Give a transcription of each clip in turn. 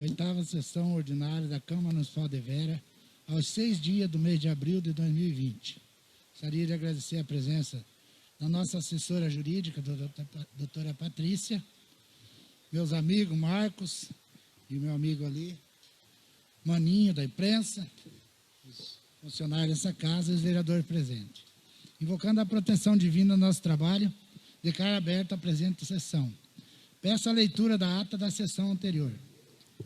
Oitava sessão ordinária da Câmara Municipal de Vera, aos 6 dias do mês de abril de 2020. Gostaria de agradecer a presença da nossa assessora jurídica, doutora Patrícia, meus amigos Marcos e meu amigo ali, Maninho da imprensa, os funcionários dessa casa e os vereadores presentes. Invocando a proteção divina do nosso trabalho, declaro aberta a presente sessão. Peço a leitura da ata da sessão anterior.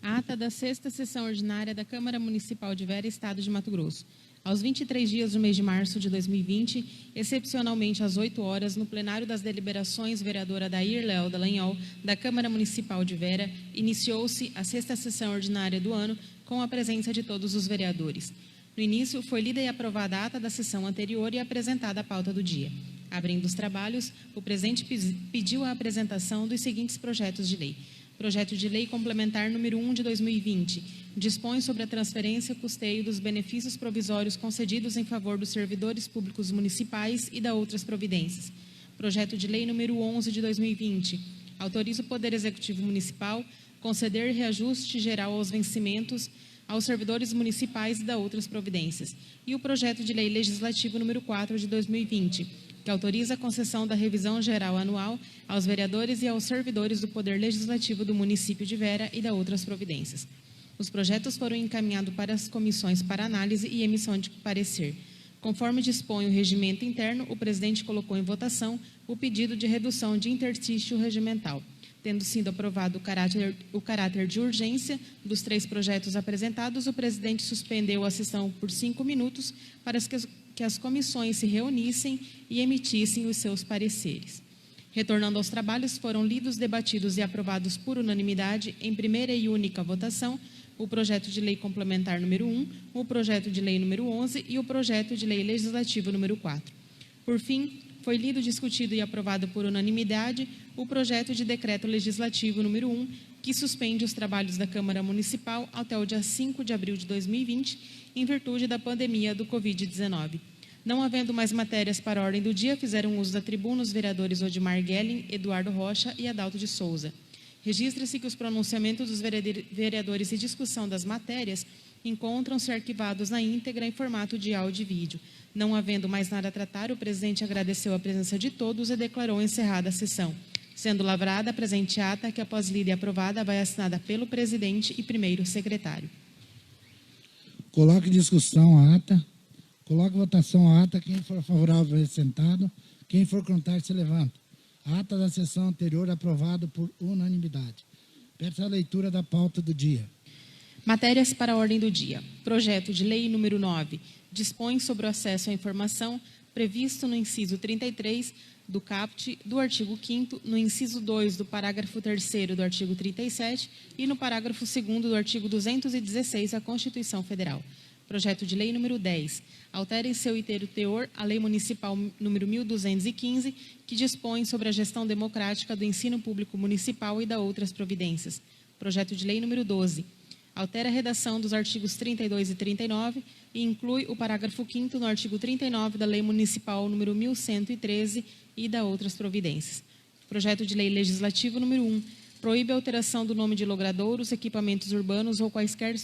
Ata da 6ª sessão ordinária da Câmara Municipal de Vera, Estado de Mato Grosso. Aos 23 dias do mês de março de 2020, excepcionalmente às 8 horas, no plenário das deliberações, vereadora Dair Léo Dallagnol, da Câmara Municipal de Vera, iniciou-se a 6ª sessão ordinária do ano com a presença de todos os vereadores. No início, foi lida e aprovada a ata da sessão anterior e apresentada a pauta do dia. Abrindo os trabalhos, o presidente pediu a apresentação dos seguintes projetos de lei. Projeto de Lei Complementar número 1 de 2020, dispõe sobre a transferência e custeio dos benefícios provisórios concedidos em favor dos servidores públicos municipais e da outras providências. Projeto de Lei número 11 de 2020, autoriza o Poder Executivo Municipal conceder reajuste geral aos vencimentos aos servidores municipais e da outras providências. E o Projeto de Lei Legislativo número 4 de 2020, que autoriza a concessão da revisão geral anual aos vereadores e aos servidores do Poder Legislativo do município de Vera e da outras providências. Os projetos foram encaminhados para as comissões para análise e emissão de parecer. Conforme dispõe o regimento interno, o presidente colocou em votação o pedido de redução de interstício regimental. Tendo sido aprovado o caráter de urgência dos 3 projetos apresentados, o presidente suspendeu a sessão por 5 minutos para que as comissões se reunissem e emitissem os seus pareceres. Retornando aos trabalhos, foram lidos, debatidos e aprovados por unanimidade, em primeira e única votação, o projeto de lei complementar número 1, o projeto de lei número 11 e o projeto de lei legislativo número 4. Por fim, foi lido, discutido e aprovado por unanimidade o projeto de decreto legislativo número 1, que suspende os trabalhos da Câmara Municipal até o dia 5 de abril de 2020, em virtude da pandemia do Covid-19. Não havendo mais matérias para a ordem do dia, fizeram uso da tribuna os vereadores Odimar Gelling, Eduardo Rocha e Adalto de Souza. Registra-se que os pronunciamentos dos vereadores e discussão das matérias encontram-se arquivados na íntegra em formato de áudio e vídeo. Não havendo mais nada a tratar, o presidente agradeceu a presença de todos e declarou encerrada a sessão. Sendo lavrada a presente ata, que após lida e aprovada, vai assinada pelo presidente e primeiro secretário. Coloque em discussão a ata. Coloque em votação a ata. Quem for favorável, vai sentado. Quem for contrário, se levanta. A ata da sessão anterior aprovada por unanimidade. Peço a leitura da pauta do dia. Matérias para a ordem do dia. Projeto de lei número 9. Dispõe sobre o acesso à informação previsto no inciso 33 do caput do artigo 5º, no inciso 2 do parágrafo 3º do artigo 37 e no parágrafo 2º do artigo 216 da Constituição Federal. Projeto de lei número 10. Altera em seu inteiro teor a Lei Municipal número 1215, que dispõe sobre a gestão democrática do ensino público municipal e da outras providências. Projeto de lei número 12. Altera a redação dos artigos 32 e 39 e inclui o parágrafo 5º no artigo 39 da Lei Municipal número 1113 e da outras providências. Projeto de lei legislativo número 1. Proíbe a alteração do nome de logradouros, equipamentos urbanos ou quaisquer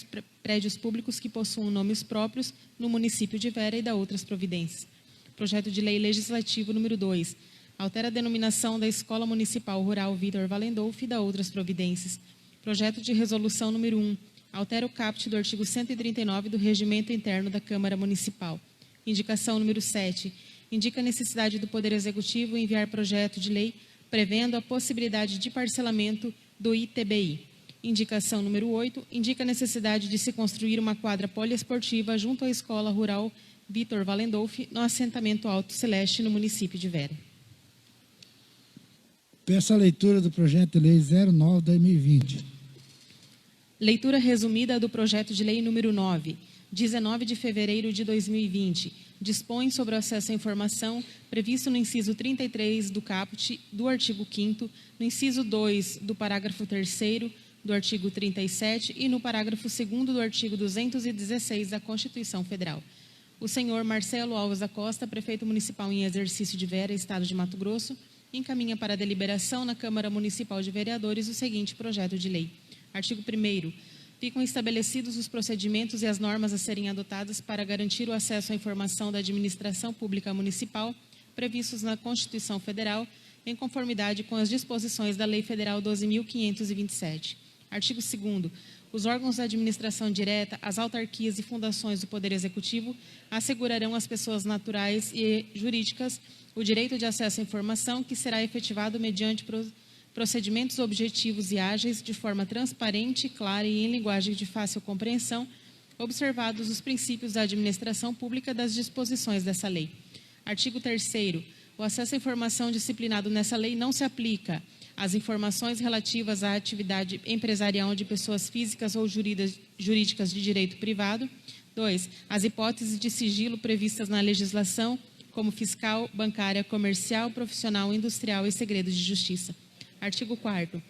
prédios públicos que possuam nomes próprios no município de Vera e da outras providências. Projeto de lei legislativo número 2. Altera a denominação da Escola Municipal Rural Vitor Wallendorf e da outras providências. Projeto de resolução número 1. Altera o caput do artigo 139 do Regimento Interno da Câmara Municipal. Indicação número 7. Indica a necessidade do Poder Executivo enviar projeto de lei prevendo a possibilidade de parcelamento do ITBI. Indicação número 8. Indica a necessidade de se construir uma quadra poliesportiva junto à Escola Rural Vitor Wallendorf, no assentamento Alto Celeste, no município de Vera. Peço a leitura do projeto de lei 09/2020. Leitura resumida do projeto de lei número 9, 19 de fevereiro de 2020, dispõe sobre o acesso à informação previsto no inciso 33 do caput do artigo 5º, no inciso 2 do parágrafo 3º do artigo 37 e no parágrafo 2º do artigo 216 da Constituição Federal. O senhor Marcelo Alves da Costa, prefeito municipal em exercício de Vera, Estado de Mato Grosso, encaminha para deliberação na Câmara Municipal de Vereadores o seguinte projeto de lei. Artigo 1º. ficam estabelecidos os procedimentos e as normas a serem adotadas para garantir o acesso à informação da administração pública municipal previstos na Constituição Federal, em conformidade com as disposições da Lei Federal 12.527. Artigo 2º. Os órgãos da administração direta, as autarquias e fundações do Poder Executivo assegurarão às pessoas naturais e jurídicas o direito de acesso à informação que será efetivado mediante procedimentos objetivos e ágeis, de forma transparente, clara e em linguagem de fácil compreensão, observados os princípios da administração pública das disposições dessa lei. Artigo 3º. O acesso à informação disciplinado nessa lei não se aplica às informações relativas à atividade empresarial de pessoas físicas ou jurídicas de direito privado. 2. As hipóteses de sigilo previstas na legislação, como fiscal, bancária, comercial, profissional, industrial e segredo de justiça. Artigo 4º.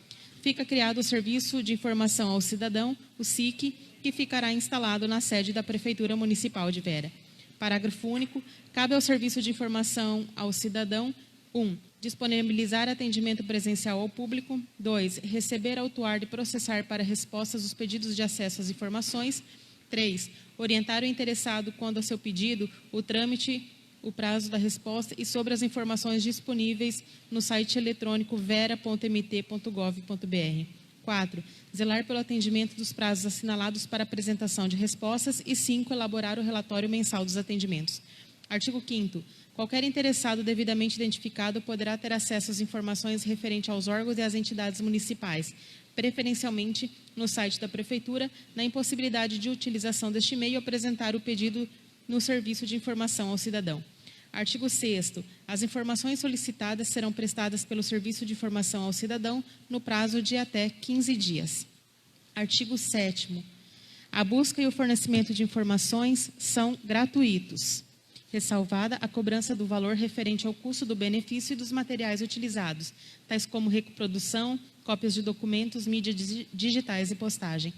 Fica criado o Serviço de Informação ao Cidadão, o SIC, que ficará instalado na sede da Prefeitura Municipal de Vera. Parágrafo único. Cabe ao Serviço de Informação ao Cidadão: 1. Disponibilizar atendimento presencial ao público. 2. Receber, autuar e processar para respostas os pedidos de acesso às informações. 3. Orientar o interessado quando a seu pedido, o trâmite, o prazo da resposta e sobre as informações disponíveis no site eletrônico vera.mt.gov.br. 4. Zelar pelo atendimento dos prazos assinalados para apresentação de respostas. E 5. Elaborar o relatório mensal dos atendimentos. Artigo 5º. Qualquer interessado devidamente identificado poderá ter acesso às informações referentes aos órgãos e às entidades municipais, preferencialmente no site da Prefeitura. Na impossibilidade de utilização deste meio, apresentar o pedido no Serviço de Informação ao Cidadão. Artigo 6º. As informações solicitadas serão prestadas pelo Serviço de Informação ao Cidadão no prazo de até 15 dias. Artigo 7º. A busca e o fornecimento de informações são gratuitos, ressalvada a cobrança do valor referente ao custo do benefício e dos materiais utilizados, tais como reprodução, cópias de documentos, mídias digitais e postagem.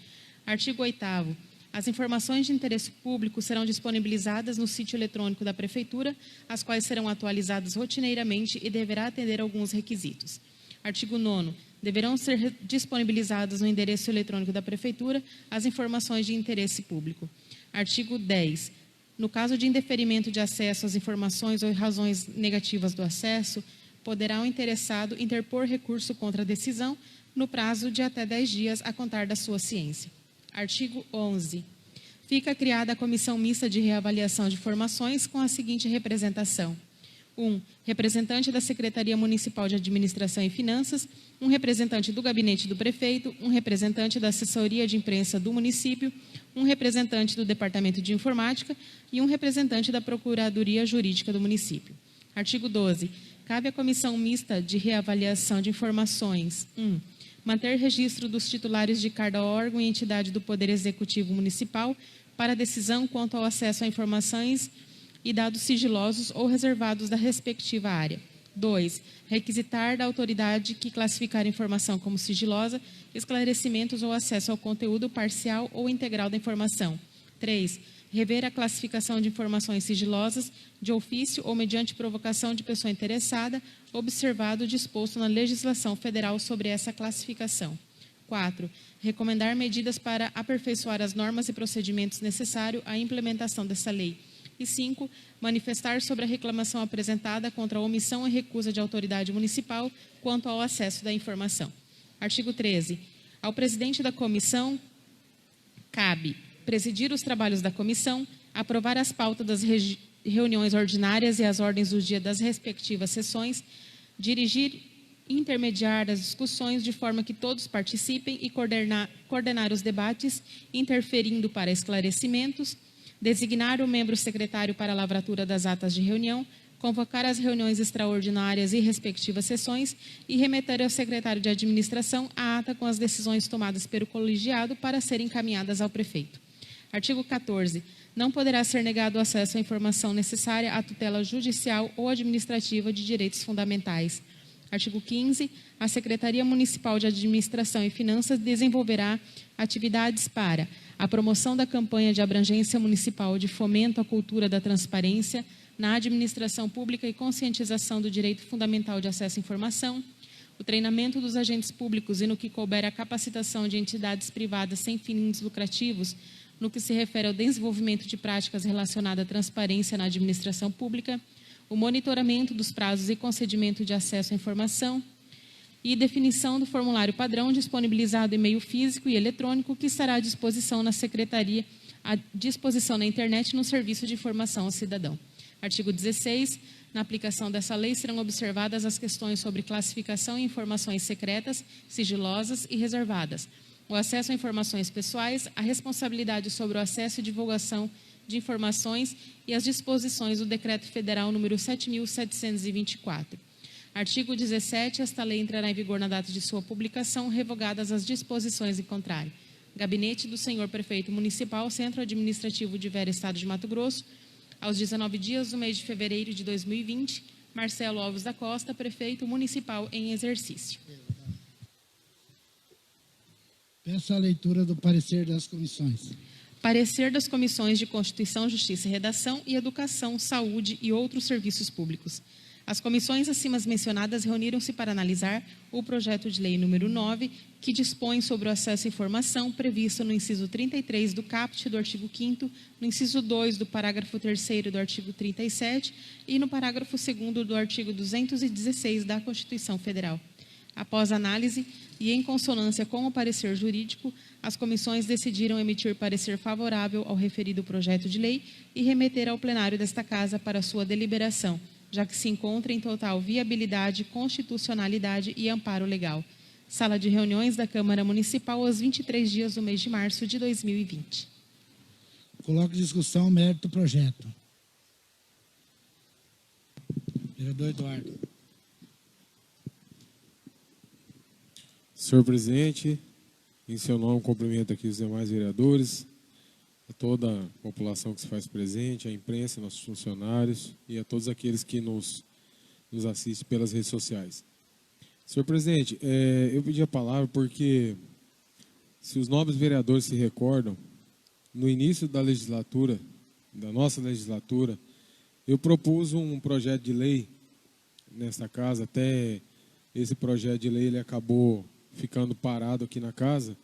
Artigo 8º. As informações de interesse público serão disponibilizadas no sítio eletrônico da Prefeitura, as quais serão atualizadas rotineiramente e deverá atender alguns requisitos. Artigo 9º. Deverão ser disponibilizadas no endereço eletrônico da Prefeitura as informações de interesse público. Artigo 10º. No caso de indeferimento de acesso às informações ou razões negativas do acesso, poderá o interessado interpor recurso contra a decisão no prazo de até 10 dias a contar da sua ciência. Artigo 11º. Fica criada a Comissão Mista de Reavaliação de Informações com a seguinte representação: 1. Representante da Secretaria Municipal de Administração e Finanças, um representante do Gabinete do Prefeito, um representante da Assessoria de Imprensa do município, um representante do Departamento de Informática e um representante da Procuradoria Jurídica do município. Artigo 12º. Cabe à Comissão Mista de Reavaliação de Informações: 1. Manter registro dos titulares de cada órgão e entidade do Poder Executivo Municipal para decisão quanto ao acesso a informações e dados sigilosos ou reservados da respectiva área. 2. Requisitar da autoridade que classificar informação como sigilosa, esclarecimentos ou acesso ao conteúdo parcial ou integral da informação. 3. Rever a classificação de informações sigilosas de ofício ou mediante provocação de pessoa interessada, observado o disposto na legislação federal sobre essa classificação. 4. Recomendar medidas para aperfeiçoar as normas e procedimentos necessários à implementação dessa lei. E 5. Manifestar sobre a reclamação apresentada contra a omissão e recusa de autoridade municipal quanto ao acesso da informação. Artigo 13. Ao presidente da comissão cabe presidir os trabalhos da comissão, aprovar as pautas das reuniões ordinárias e as ordens do dia das respectivas sessões, dirigir e intermediar as discussões de forma que todos participem e coordenar os debates, interferindo para esclarecimentos, designar o membro secretário para a lavratura das atas de reunião, convocar as reuniões extraordinárias e respectivas sessões e remeter ao secretário de administração a ata com as decisões tomadas pelo colegiado para serem encaminhadas ao prefeito. Artigo 14. Não poderá ser negado o acesso à informação necessária à tutela judicial ou administrativa de direitos fundamentais. Artigo 15. A Secretaria Municipal de Administração e Finanças desenvolverá atividades para a promoção da campanha de abrangência municipal de fomento à cultura da transparência na administração pública e conscientização do direito fundamental de acesso à informação, o treinamento dos agentes públicos e no que couber a capacitação de entidades privadas sem fins lucrativos, no que se refere ao desenvolvimento de práticas relacionadas à transparência na administração pública, o monitoramento dos prazos e concedimento de acesso à informação e definição do formulário padrão disponibilizado em meio físico e eletrônico que estará à disposição na Secretaria, à disposição na internet no Serviço de Informação ao Cidadão. Artigo 16. Na aplicação dessa lei serão observadas as questões sobre classificação e informações secretas, sigilosas e reservadas, o acesso a informações pessoais, a responsabilidade sobre o acesso e divulgação de informações e as disposições do Decreto Federal número 7.724. Artigo 17. Esta lei entrará em vigor na data de sua publicação, revogadas as disposições em contrário. Gabinete do Senhor Prefeito Municipal, Centro Administrativo de Vera, Estado de Mato Grosso, aos 19 dias do mês de fevereiro de 2020, Marcelo Alves da Costa, Prefeito Municipal em exercício. Peço a leitura do parecer das comissões. Parecer das Comissões de Constituição, Justiça e Redação e Educação, Saúde e outros serviços públicos. As comissões acima mencionadas reuniram-se para analisar o projeto de lei número 9, que dispõe sobre o acesso à informação previsto no inciso 33 do caput do artigo 5º, no inciso 2 do parágrafo 3º do artigo 37 e no parágrafo 2º do artigo 216 da Constituição Federal. Após análise e em consonância com o parecer jurídico, as comissões decidiram emitir parecer favorável ao referido projeto de lei e remeter ao plenário desta Casa para sua deliberação, já que se encontra em total viabilidade, constitucionalidade e amparo legal. Sala de reuniões da Câmara Municipal, aos 23 dias do mês de março de 2020. Coloco em discussão o mérito do projeto. Vereador Eduardo. Senhor presidente, em seu nome cumprimento aqui os demais vereadores, a toda a população que se faz presente, a imprensa, nossos funcionários e a todos aqueles que nos assistem pelas redes sociais. Senhor presidente, eu pedi a palavra porque, se os nobres vereadores se recordam, no início da legislatura, da nossa legislatura, eu propus um projeto de lei nesta casa, até esse projeto de lei ele acabou ficando parado aqui na casa,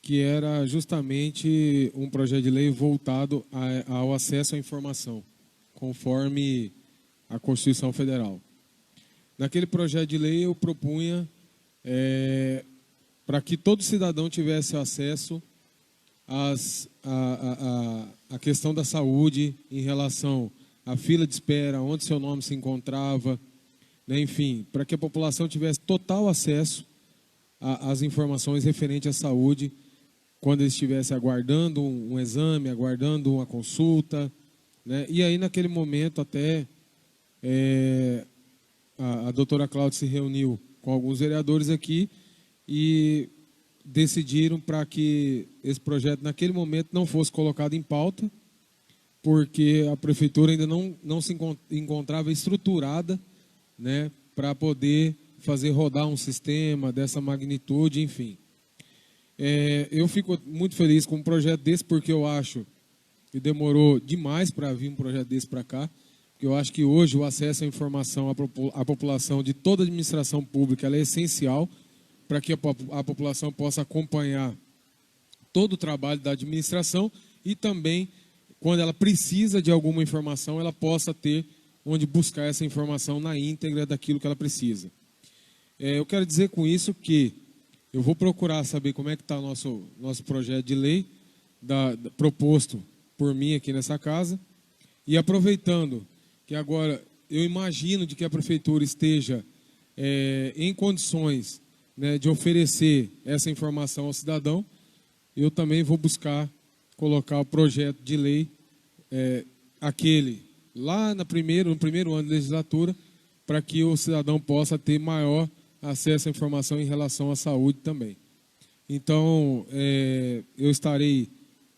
que era justamente um projeto de lei voltado ao acesso à informação, conforme a Constituição Federal. Naquele projeto de lei eu propunha para que todo cidadão tivesse acesso à questão da saúde em relação à fila de espera, onde seu nome se encontrava, né, enfim, para que a população tivesse total acesso às informações referentes à saúde, quando ele estivesse aguardando um exame, aguardando uma consulta, né? E aí, naquele momento, até a doutora Cláudia se reuniu com alguns vereadores aqui e decidiram para que esse projeto, naquele momento, não fosse colocado em pauta, porque a prefeitura ainda não se encontrava estruturada, né, para poder fazer rodar um sistema dessa magnitude, enfim. Eu fico muito feliz com um projeto desse, porque eu acho que demorou demais para vir um projeto desse para cá, porque eu acho que hoje o acesso à informação à população de toda a administração pública ela é essencial para que a população possa acompanhar todo o trabalho da administração e também, quando ela precisa de alguma informação, ela possa ter onde buscar essa informação na íntegra daquilo que ela precisa. Eu quero dizer com isso que eu vou procurar saber como é que está o nosso projeto de lei proposto por mim aqui nessa casa. E aproveitando que agora eu imagino de que a prefeitura esteja em condições, né, de oferecer essa informação ao cidadão, eu também vou buscar colocar o projeto de lei, aquele lá no primeiro ano de legislatura, para que o cidadão possa ter maior acesso à informação em relação à saúde também. Então, eu estarei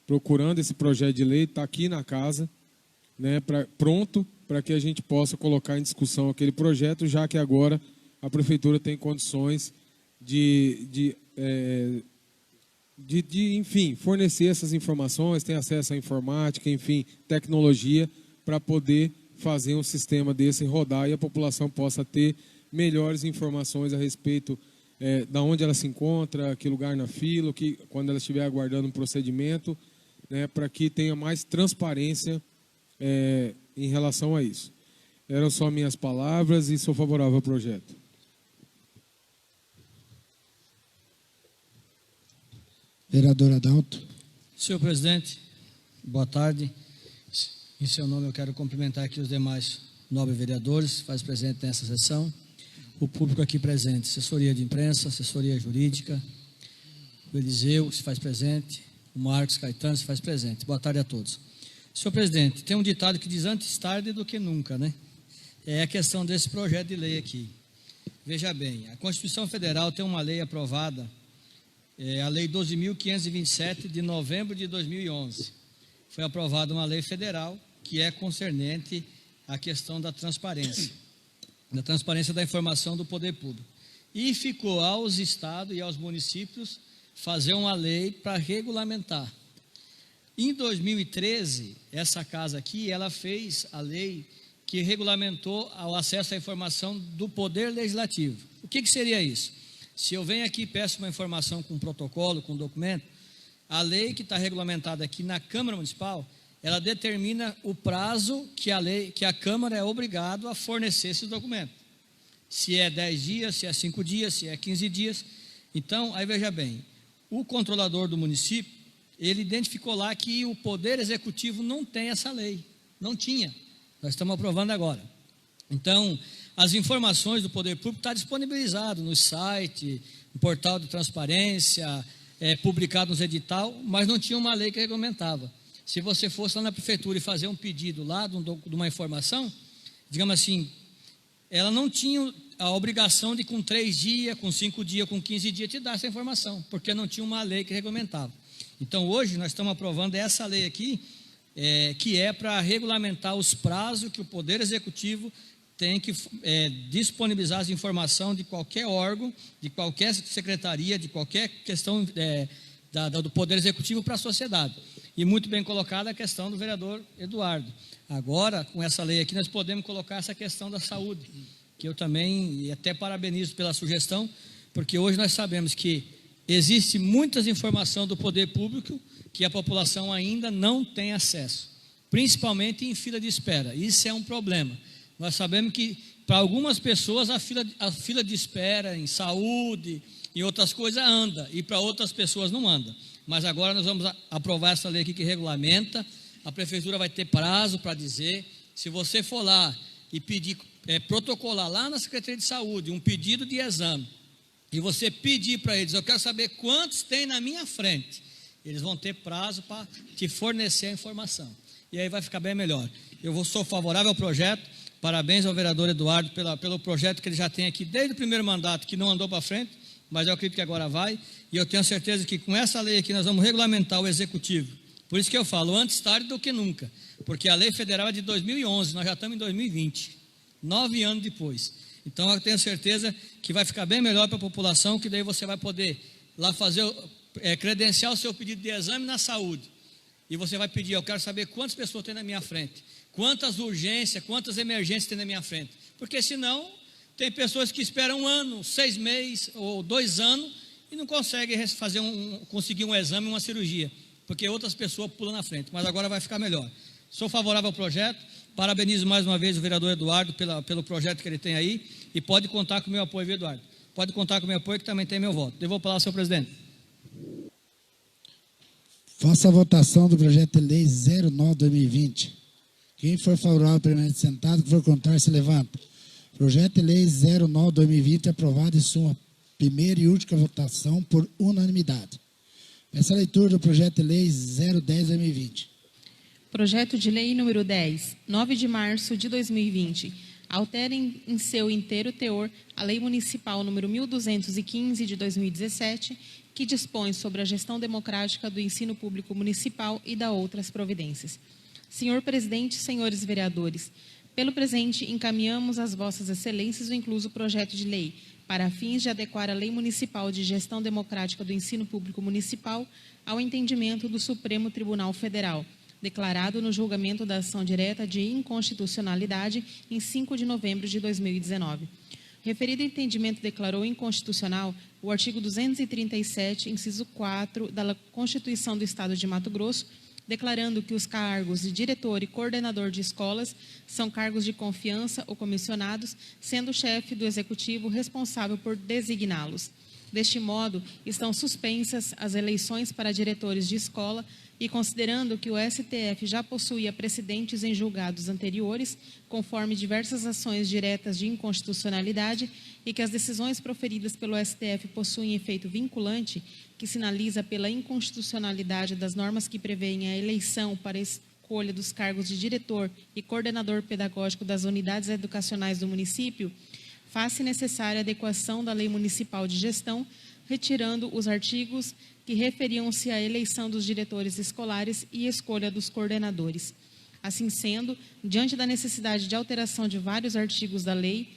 procurando esse projeto de lei, está aqui na casa, né, pronto para que a gente possa colocar em discussão aquele projeto, já que agora a prefeitura tem condições enfim, fornecer essas informações, tem acesso à informática, enfim, tecnologia, para poder fazer um sistema desse rodar e a população possa ter melhores informações a respeito da onde ela se encontra, que lugar na fila, quando ela estiver aguardando um procedimento, né, para que tenha mais transparência em relação a isso. Eram só minhas palavras e sou favorável ao projeto. Vereador Adalto. Senhor presidente, boa tarde. Em seu nome eu quero cumprimentar aqui os demais nobres vereadores, faz presente nessa sessão, o público aqui presente, assessoria de imprensa, assessoria jurídica, o Eliseu se faz presente, o Marcos Caetano se faz presente. Boa tarde a todos. Senhor presidente, tem um ditado que diz antes tarde do que nunca, né? É a questão desse projeto de lei aqui. Veja bem, a Constituição Federal tem uma lei aprovada, a Lei 12.527 de novembro de 2011. Foi aprovada uma lei federal que é concernente à questão da transparência da informação do poder público. E ficou aos estados e aos municípios fazer uma lei para regulamentar. Em 2013, essa casa aqui, ela fez a lei que regulamentou o acesso à informação do Poder Legislativo. O que seria isso? Se eu venho aqui e peço uma informação com um protocolo, com um documento, a lei que está regulamentada aqui na Câmara Municipal, ela determina o prazo que a Câmara é obrigado a fornecer esse documento. Se é 10 dias, se é 5 dias, se é 15 dias. Então, aí veja bem, o controlador do município, ele identificou lá que o Poder Executivo não tem essa lei. Não tinha. Nós estamos aprovando agora. Então, as informações do Poder Público estão disponibilizadas no site, no portal de transparência, publicado nos edital, mas não tinha uma lei que regulamentava. Se você fosse lá na prefeitura e fazer um pedido lá de uma informação, digamos assim, ela não tinha a obrigação de com 3 dias, com 5 dias, com 15 dias te dar essa informação, porque não tinha uma lei que regulamentava. Então hoje nós estamos aprovando essa lei aqui, que é para regulamentar os prazos que o Poder Executivo tem que disponibilizar as informações de qualquer órgão, de qualquer secretaria, de qualquer questão do Poder Executivo para a sociedade. E muito bem colocada a questão do vereador Eduardo. Agora, com essa lei aqui, nós podemos colocar essa questão da saúde, que eu também e até parabenizo pela sugestão, porque hoje nós sabemos que existe muitas informações do poder público que a população ainda não tem acesso, principalmente em fila de espera. Isso é um problema. Nós sabemos que, para algumas pessoas, a fila de espera em saúde e outras coisas anda, e para outras pessoas não anda. Mas agora nós vamos aprovar essa lei aqui que regulamenta, a prefeitura vai ter prazo para dizer, se você for lá e pedir, protocolar lá na Secretaria de Saúde, um pedido de exame, e você pedir para eles, eu quero saber quantos tem na minha frente, eles vão ter prazo para te fornecer a informação. E aí vai ficar bem melhor. Sou favorável ao projeto. Parabéns ao vereador Eduardo pelo projeto que ele já tem aqui desde o primeiro mandato, que não andou para frente, mas eu acredito que agora vai, e eu tenho certeza que com essa lei aqui nós vamos regulamentar o Executivo. Por isso que eu falo, antes tarde do que nunca, porque a lei federal é de 2011, nós já estamos em 2020, 9 anos depois. Então eu tenho certeza que vai ficar bem melhor para a população, que daí você vai poder lá fazer, credenciar o seu pedido de exame na saúde, e você vai pedir, eu quero saber quantas pessoas tem na minha frente, quantas urgências, quantas emergências tem na minha frente, porque senão tem pessoas que esperam 1 ano, 6 meses ou 2 anos e não conseguem conseguir um exame, uma cirurgia, porque outras pessoas pulam na frente, mas agora vai ficar melhor. Sou favorável ao projeto, parabenizo mais uma vez o vereador Eduardo pelo projeto que ele tem aí, e pode contar com o meu apoio, viu, Eduardo? Pode contar com o meu apoio, que também tem meu voto. Devolvo a palavra ao senhor presidente. Faça a votação do projeto de lei 09/2020. Quem for favorável, permanece sentado. Quem for contrário, se levanta. Projeto de lei 09/2020 aprovado em sua primeira e última votação por unanimidade. Essa leitura do projeto de lei 010/2020. Projeto de lei número 10, 9 de março de 2020. Altera em seu inteiro teor a Lei Municipal número 1215 de 2017, que dispõe sobre a gestão democrática do ensino público municipal e da outras providências. Senhor presidente, senhores vereadores, pelo presente encaminhamos às vossas excelências o incluso projeto de lei para fins de adequar a Lei Municipal de Gestão Democrática do Ensino Público Municipal ao entendimento do Supremo Tribunal Federal, declarado no julgamento da ação direta de inconstitucionalidade em 5 de novembro de 2019. Referido entendimento declarou inconstitucional o artigo 237, inciso 4 da Constituição do Estado de Mato Grosso, declarando que os cargos de diretor e coordenador de escolas são cargos de confiança ou comissionados, sendo o chefe do executivo responsável por designá-los. Deste modo, estão suspensas as eleições para diretores de escola e, considerando que o STF já possuía precedentes em julgados anteriores, conforme diversas ações diretas de inconstitucionalidade, e que as decisões proferidas pelo STF possuem efeito vinculante, que sinaliza pela inconstitucionalidade das normas que prevêem a eleição para a escolha dos cargos de diretor e coordenador pedagógico das unidades educacionais do município, faz-se necessária a adequação da Lei Municipal de Gestão, retirando os artigos que referiam-se à eleição dos diretores escolares e escolha dos coordenadores. Assim sendo, diante da necessidade de alteração de vários artigos da lei,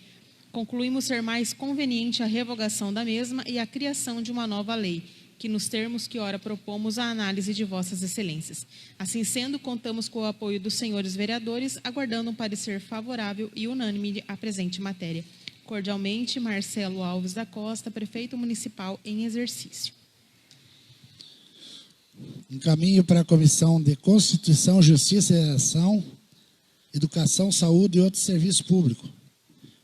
concluímos ser mais conveniente a revogação da mesma e a criação de uma nova lei, que nos termos que ora propomos a análise de vossas excelências. Assim sendo, contamos com o apoio dos senhores vereadores, aguardando um parecer favorável e unânime à presente matéria. Cordialmente, Marcelo Alves da Costa, prefeito municipal em exercício. Encaminho para a Comissão de Constituição, Justiça e Redação, Educação, Saúde e outros serviços públicos.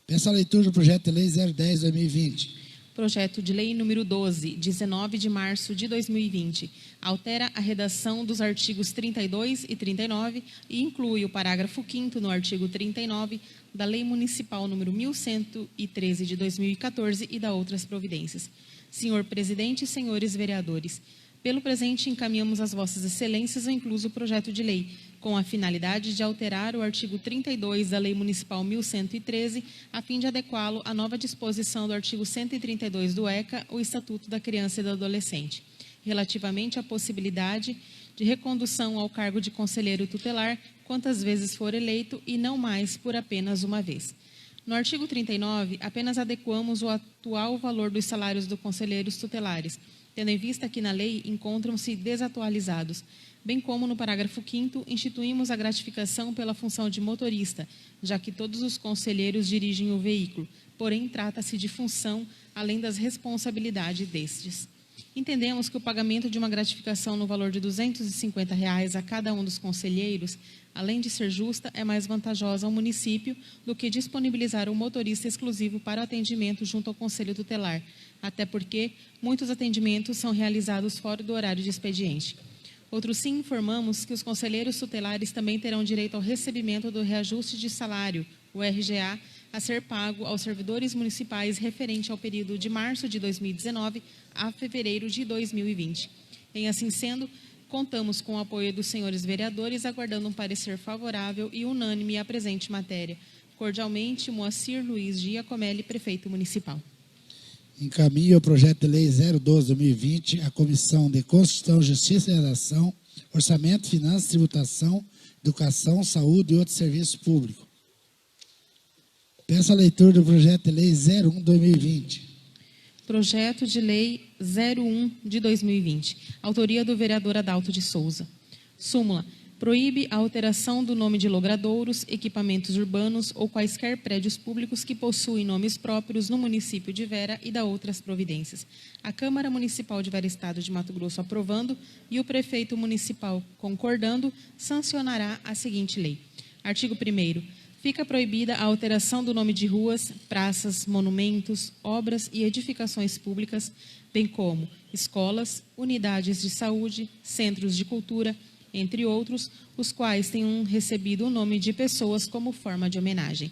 Peço a leitura do projeto de lei 010/2020. Projeto de lei número 12, 19 de março de 2020, altera a redação dos artigos 32 e 39 e inclui o parágrafo 5º no artigo 39 da Lei Municipal número 1113 de 2014 e da outras providências. Senhor Presidente e senhores vereadores, pelo presente encaminhamos às vossas excelências o incluso projeto de lei, com a finalidade de alterar o artigo 32 da Lei Municipal 1113, a fim de adequá-lo à nova disposição do artigo 132 do ECA, o Estatuto da Criança e do Adolescente, relativamente à possibilidade de recondução ao cargo de conselheiro tutelar quantas vezes for eleito e não mais por apenas uma vez. No artigo 39, apenas adequamos o atual valor dos salários dos conselheiros tutelares, tendo em vista que na lei encontram-se desatualizados, bem como no parágrafo 5º, instituímos a gratificação pela função de motorista, já que todos os conselheiros dirigem o veículo, porém trata-se de função além das responsabilidades destes. Entendemos que o pagamento de uma gratificação no valor de R$ 250 a cada um dos conselheiros, além de ser justa, é mais vantajosa ao município do que disponibilizar um motorista exclusivo para o atendimento junto ao Conselho Tutelar, até porque muitos atendimentos são realizados fora do horário de expediente. Outro sim, informamos que os conselheiros tutelares também terão direito ao recebimento do reajuste de salário, o RGA, a ser pago aos servidores municipais referente ao período de março de 2019 a fevereiro de 2020. Em assim sendo, contamos com o apoio dos senhores vereadores, aguardando um parecer favorável e unânime à presente matéria. Cordialmente, Moacir Luiz Giacomelli, prefeito municipal. Encaminho o projeto de lei 012/2020 à Comissão de Constituição, Justiça e Redação, Orçamento, Finanças, Tributação, Educação, Saúde e outros serviços públicos. Peço a leitura do projeto de lei 01/2020. Projeto de lei 01 de 2020. Autoria do vereador Adalto de Souza. Súmula. Proíbe a alteração do nome de logradouros, equipamentos urbanos ou quaisquer prédios públicos que possuem nomes próprios no município de Vera e da outras providências. A Câmara Municipal de Vera, Estado de Mato Grosso, aprovando e o prefeito municipal concordando, sancionará a seguinte lei. Artigo 1º. Fica proibida a alteração do nome de ruas, praças, monumentos, obras e edificações públicas, bem como escolas, unidades de saúde, centros de cultura, entre outros, os quais tenham recebido o nome de pessoas como forma de homenagem.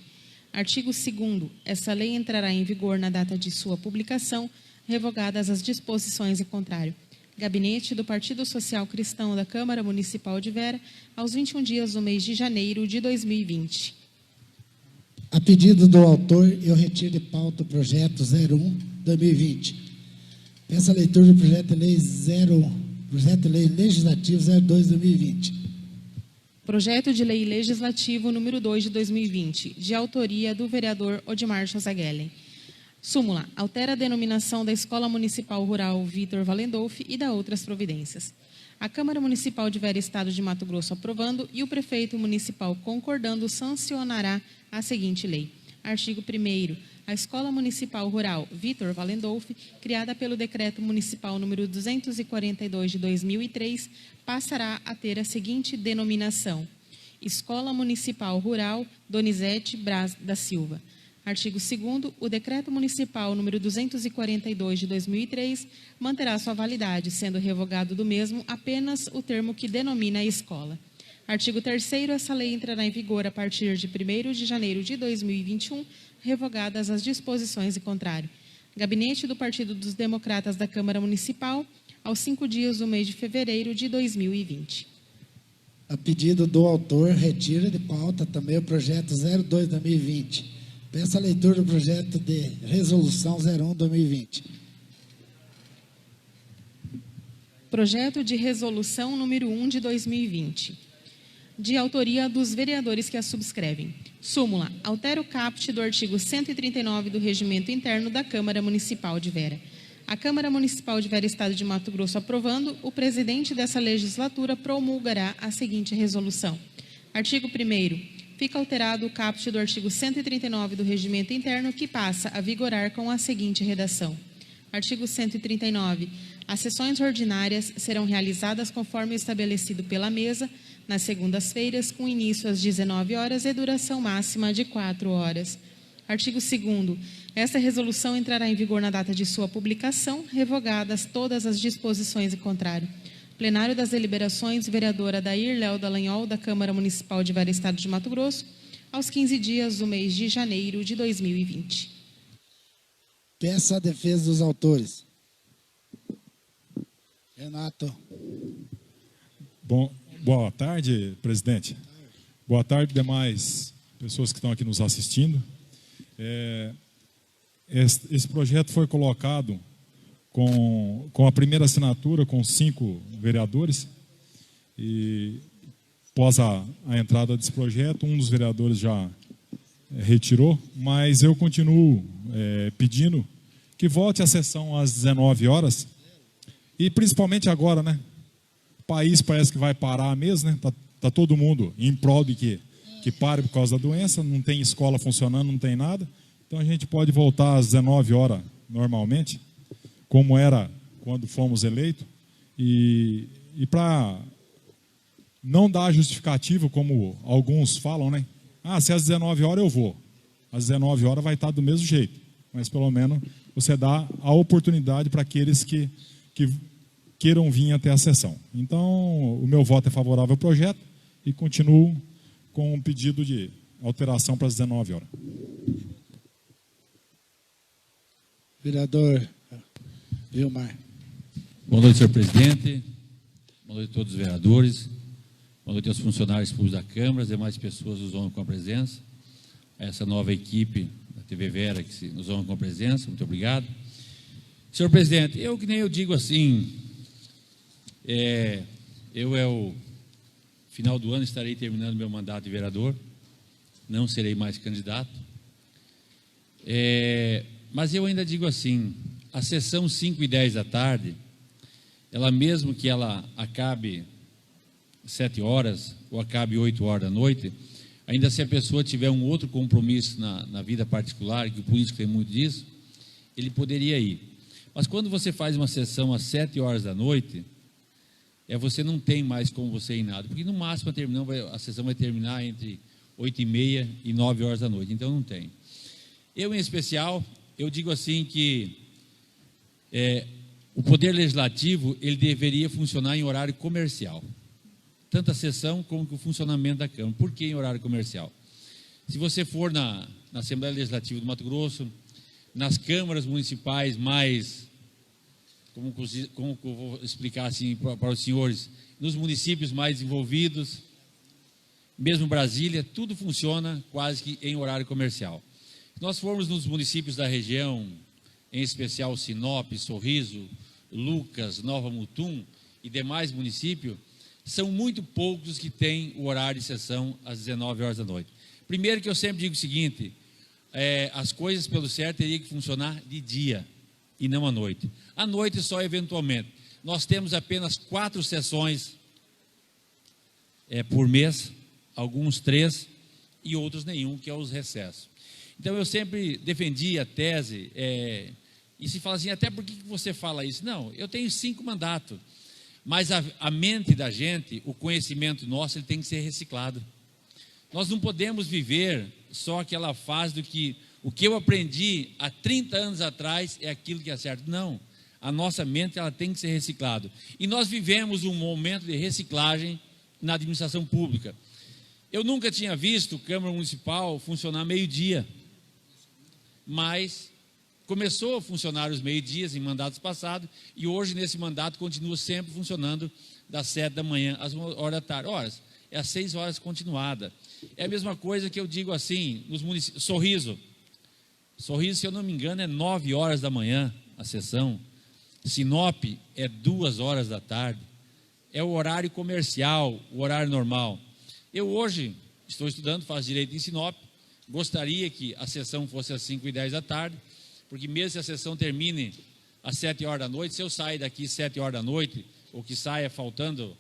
Artigo 2º. Essa lei entrará em vigor na data de sua publicação, revogadas as disposições em contrário. Gabinete do Partido Social Cristão da Câmara Municipal de Vera, aos 21 dias do mês de janeiro de 2020. A pedido do autor, eu retiro de pauta o projeto 01/2020. Peço a leitura do projeto de lei legislativo 02/2020. Projeto de lei legislativo número 2 de 2020, de autoria do vereador Odimar Schozaguelen. Súmula. Altera a denominação da Escola Municipal Rural Vitor Valendolfi e da outras providências. A Câmara Municipal de Vera, Estado de Mato Grosso, aprovando e o prefeito municipal concordando, sancionará a seguinte lei. Artigo 1º. A Escola Municipal Rural Vitor Valendolf, criada pelo Decreto Municipal número 242 de 2003, passará a ter a seguinte denominação: Escola Municipal Rural Donizete Braz da Silva. Artigo 2º. O Decreto Municipal número 242 de 2003 manterá sua validade, sendo revogado do mesmo apenas o termo que denomina a escola. Artigo 3º. Essa lei entrará em vigor a partir de 1º de janeiro de 2021, revogadas as disposições em contrário. Gabinete do Partido dos Democratas da Câmara Municipal, aos 5 dias do mês de fevereiro de 2020. A pedido do autor, retira de pauta também o projeto 02/2020. Peço a leitura do projeto de resolução 01/2020. Projeto de resolução número 1 de 2020. De autoria dos vereadores que a subscrevem. Súmula. Altera o caput do artigo 139 do Regimento Interno da Câmara Municipal de Vera. A Câmara Municipal de Vera, Estado de Mato Grosso, aprovando, o presidente dessa legislatura promulgará a seguinte resolução. Artigo 1º. Fica alterado o caput do artigo 139 do Regimento Interno, que passa a vigorar com a seguinte redação. Artigo 139. As sessões ordinárias serão realizadas conforme estabelecido pela mesa, nas segundas-feiras, com início às 19 horas e duração máxima de 4 horas. Artigo 2º. Esta resolução entrará em vigor na data de sua publicação, revogadas todas as disposições em contrário. Plenário das deliberações, vereadora Dair Léo Dallagnol, da Câmara Municipal de Vera, Estado de Mato Grosso, aos 15 dias do mês de janeiro de 2020. Peço a defesa dos autores. Renato. Boa tarde, presidente. Boa tarde, demais pessoas que estão aqui nos assistindo. Esse projeto foi colocado com a primeira assinatura, com 5 vereadores, e após a entrada desse projeto, um dos vereadores já retirou, mas eu continuo pedindo que volte a sessão às 19 horas, e principalmente agora, né? O país parece que vai parar mesmo, né? Tá todo mundo em prol de que pare por causa da doença, não tem escola funcionando, não tem nada, então a gente pode voltar às 19 horas normalmente, como era quando fomos eleitos, e para não dar justificativo, como alguns falam, né? Se às 19 horas eu vou. Às 19 horas vai estar do mesmo jeito, mas pelo menos você dá a oportunidade para aqueles que queiram vir até a sessão. Então, o meu voto é favorável ao projeto e continuo com um pedido de alteração para as 19 horas. Vereador Vilmar. Boa noite, senhor presidente. Boa noite a todos os vereadores. Boa noite aos funcionários públicos da Câmara, as demais pessoas nos honram com a presença. A essa nova equipe da TV Vera que nos honra com a presença, muito obrigado. Senhor presidente, que nem eu digo assim, o final do ano estarei terminando meu mandato de vereador, não serei mais candidato, mas eu ainda digo assim, a sessão 5 e 10 da tarde, ela mesmo que ela acabe 7 horas ou acabe 8 horas da noite, ainda se a pessoa tiver um outro compromisso na vida particular, que o político tem muito disso, ele poderia ir. Mas quando você faz uma sessão às 7 horas da noite, você não tem mais como você ir nada, porque no máximo a sessão vai terminar entre 8h30 e 9 horas da noite, então não tem. Eu, em especial, eu digo assim que o Poder Legislativo, ele deveria funcionar em horário comercial, tanto a sessão como o funcionamento da Câmara. Por que em horário comercial? Se você for na Assembleia Legislativa do Mato Grosso, nas câmaras municipais mais, como eu vou explicar assim para os senhores, nos municípios mais envolvidos, mesmo Brasília, tudo funciona quase que em horário comercial. Se nós formos nos municípios da região, em especial Sinop, Sorriso, Lucas, Nova Mutum e demais municípios, são muito poucos que têm o horário de sessão às 19 horas da noite. Primeiro que eu sempre digo o seguinte, as coisas pelo certo teriam que funcionar de dia e não à noite. À noite só eventualmente. Nós temos apenas 4 sessões por mês, alguns 3 e outros nenhum, que é os recessos. Então, eu sempre defendi a tese, e se fala assim, até por que você fala isso? Não, eu tenho 5 mandatos, mas a mente da gente, o conhecimento nosso, ele tem que ser reciclado. Nós não podemos viver só aquela fase do que o que eu aprendi há 30 anos atrás é aquilo que é certo. Não, a nossa mente ela tem que ser reciclada. E nós vivemos um momento de reciclagem na administração pública. Eu nunca tinha visto Câmara Municipal funcionar meio-dia, mas começou a funcionar os meio-dias em mandatos passados e hoje nesse mandato continua sempre funcionando das 7 da manhã às 1 da tarde. Horas, é às 6 horas continuada. É a mesma coisa que eu digo assim, nos municípios, Sorriso, se eu não me engano, é 9 horas da manhã a sessão. Sinop é 2 horas da tarde. É o horário comercial, o horário normal. Eu hoje estou estudando, faço direito em Sinop, gostaria que a sessão fosse às 5h10 da tarde, porque mesmo se a sessão termine às 7 horas da noite, se eu sair daqui às 7 horas da noite, ou que saia faltando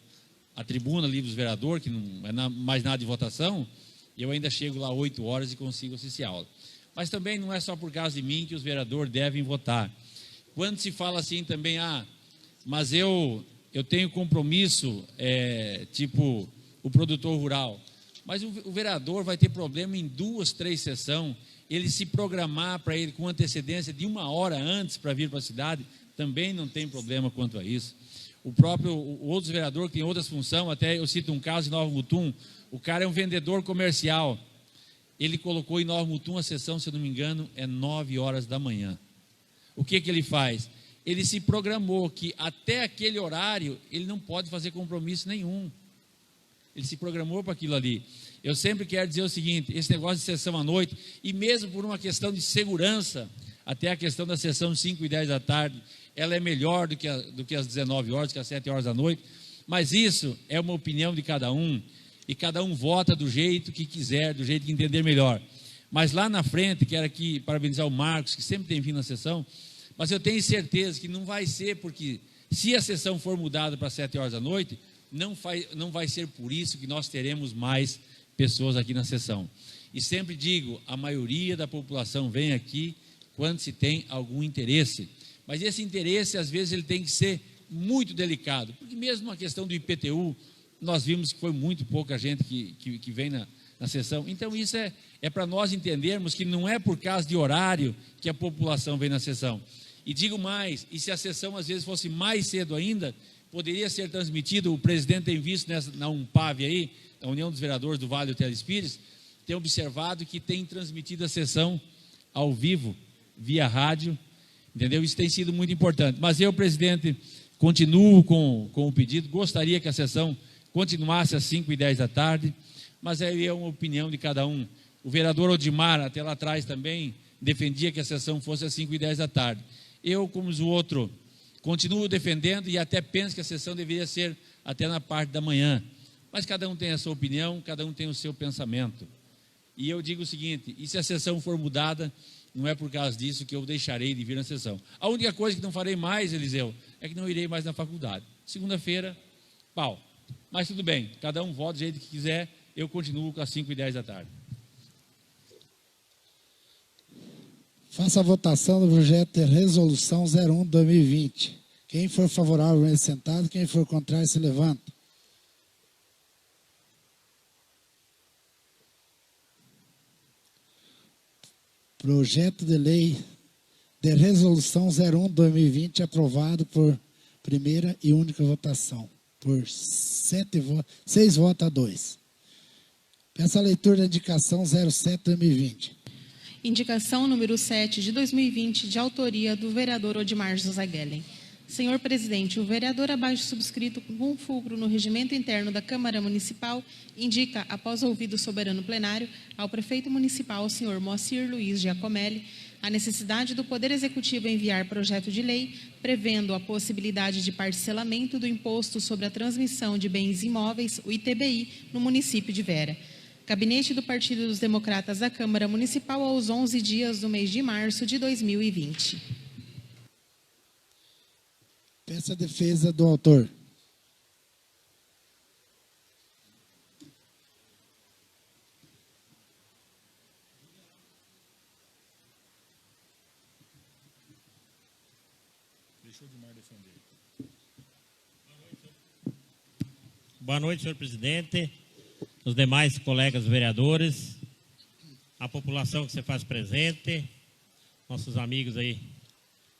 a tribuna ali dos vereadores, que não é mais nada de votação, eu ainda chego lá 8 horas e consigo assistir a aula. Mas também não é só por causa de mim que os vereadores devem votar. Quando se fala assim também, mas eu tenho compromisso, tipo o produtor rural, mas o vereador vai ter problema em 2, 3 sessões, ele se programar para ele com antecedência de 1 hora antes para vir para a cidade, também não tem problema quanto a isso. O outro vereador que tem outras funções, até eu cito um caso em Nova Mutum, o cara é um vendedor comercial, ele colocou em Nova Mutum a sessão, se eu não me engano, é 9 horas da manhã. O que ele faz? Ele se programou que até aquele horário ele não pode fazer compromisso nenhum. Ele se programou para aquilo ali. Eu sempre quero dizer o seguinte, esse negócio de sessão à noite, e mesmo por uma questão de segurança, até a questão da sessão 5h10 da tarde, ela é melhor do que as 19 horas, que as 7 horas da noite, mas isso é uma opinião de cada um, e cada um vota do jeito que quiser, do jeito que entender melhor. Mas lá na frente, quero aqui parabenizar o Marcos, que sempre tem vindo na sessão, mas eu tenho certeza que não vai ser porque, se a sessão for mudada para 7 horas da noite, não vai ser por isso que nós teremos mais pessoas aqui na sessão. E sempre digo, a maioria da população vem aqui quando se tem algum interesse. Mas esse interesse, às vezes, ele tem que ser muito delicado. Porque mesmo na questão do IPTU, nós vimos que foi muito pouca gente que vem na sessão. Então, isso é para nós entendermos que não é por causa de horário que a população vem na sessão. E digo mais, e se a sessão às vezes fosse mais cedo ainda, poderia ser transmitido, o presidente tem visto na UNPAV aí, a União dos Vereadores do Vale do Telespires, tem observado que tem transmitido a sessão ao vivo, via rádio, entendeu? Isso tem sido muito importante. Mas eu, presidente, continuo com o pedido, gostaria que a sessão continuasse às 5h10 da tarde, mas aí é uma opinião de cada um. O vereador Odimar, até lá atrás também, defendia que a sessão fosse às 5h10 da tarde. Eu, como o outro, continuo defendendo e até penso que a sessão deveria ser até na parte da manhã. Mas cada um tem a sua opinião, cada um tem o seu pensamento. E eu digo o seguinte, e se a sessão for mudada, não é por causa disso que eu deixarei de vir na sessão. A única coisa que não farei mais, Eliseu, é que não irei mais na faculdade. Segunda-feira, pau. Mas tudo bem, cada um vota do jeito que quiser, eu continuo com as 5h10 da tarde. Faça a votação do projeto de resolução 01/2020. Quem for favorável, é sentado. Quem for contrário, se levanta. Projeto de lei de resolução 01/2020 aprovado por primeira e única votação. Por 6 votos a 2. Peço a leitura da indicação 07/2020. Indicação número 7 de 2020, de autoria do vereador Odimar Zuzagellen. Senhor presidente, o vereador abaixo subscrito com fulcro no regimento interno da Câmara Municipal indica, após ouvido o soberano plenário, ao prefeito municipal, senhor Moacir Luiz Giacomelli, a necessidade do Poder Executivo enviar projeto de lei prevendo a possibilidade de parcelamento do Imposto sobre a Transmissão de Bens Imóveis, o ITBI, no município de Vera. Gabinete do Partido dos Democratas da Câmara Municipal aos 11 dias do mês de março de 2020. Peço a defesa do autor. Boa noite, senhor presidente, os demais colegas vereadores, a população que se faz presente, nossos amigos aí,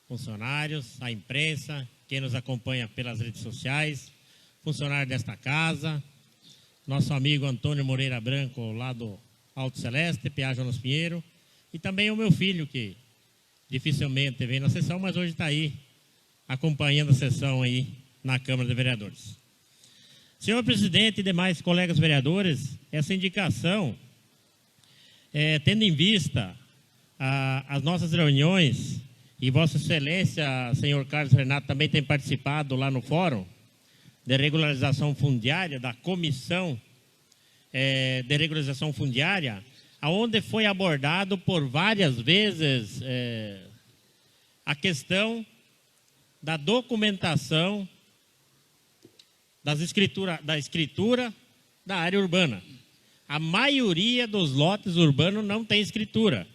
funcionários, a imprensa, quem nos acompanha pelas redes sociais, funcionário desta casa, nosso amigo Antônio Moreira Branco, lá do Alto Celeste, PA Jonas Pinheiro, e também o meu filho, que dificilmente vem na sessão, mas hoje está aí, acompanhando a sessão aí na Câmara de Vereadores. Senhor presidente e demais colegas vereadores, essa indicação, tendo em vista as nossas reuniões, e Vossa Excelência, senhor Carlos Renato, também tem participado lá no Fórum de Regularização Fundiária, da Comissão de Regularização Fundiária, onde foi abordado por várias vezes a questão da documentação da escritura da área urbana. A maioria dos lotes urbanos não tem escritura.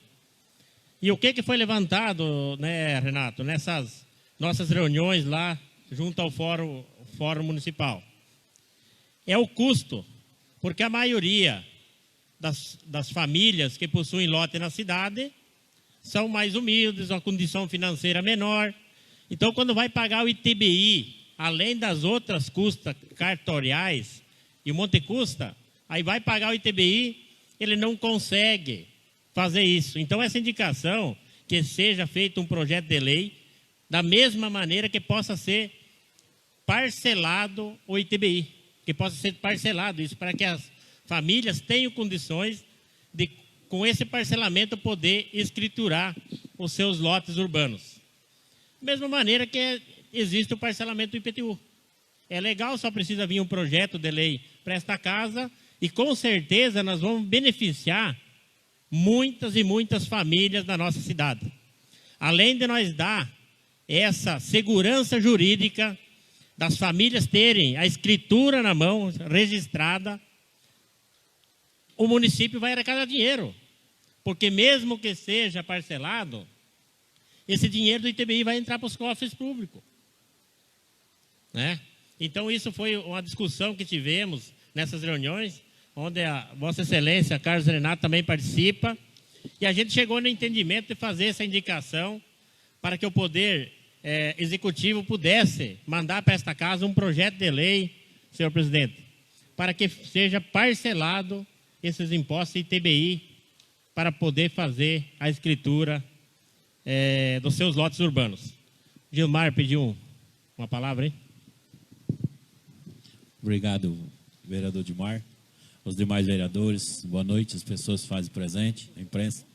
E o que foi levantado, né, Renato, nessas nossas reuniões lá junto ao Fórum Municipal? É o custo, porque a maioria das famílias que possuem lote na cidade são mais humildes, uma condição financeira menor. Então, quando vai pagar o ITBI, além das outras custas cartoriais e um monte de custa, aí vai pagar o ITBI, ele não consegue fazer isso. Então, essa indicação, que seja feito um projeto de lei, da mesma maneira que possa ser parcelado o ITBI, que possa ser parcelado isso, para que as famílias tenham condições de, com esse parcelamento, poder escriturar os seus lotes urbanos. Da mesma maneira que existe o parcelamento do IPTU. É legal, só precisa vir um projeto de lei para esta casa e com certeza nós vamos beneficiar muitas e muitas famílias da nossa cidade. Além de nós dar essa segurança jurídica das famílias terem a escritura na mão, registrada, o município vai arrecadar dinheiro. Porque mesmo que seja parcelado, esse dinheiro do ITBI vai entrar para os cofres públicos. Né? Então, isso foi uma discussão que tivemos nessas reuniões, onde a Vossa Excelência, Carlos Renato, também participa, e a gente chegou no entendimento de fazer essa indicação para que o Poder Executivo pudesse mandar para esta casa um projeto de lei, senhor presidente, para que seja parcelado esses impostos ITBI para poder fazer a escritura dos seus lotes urbanos. Gilmar pediu uma palavra, hein? Obrigado, vereador Dimar. Os demais vereadores, boa noite, as pessoas que fazem presente, a imprensa.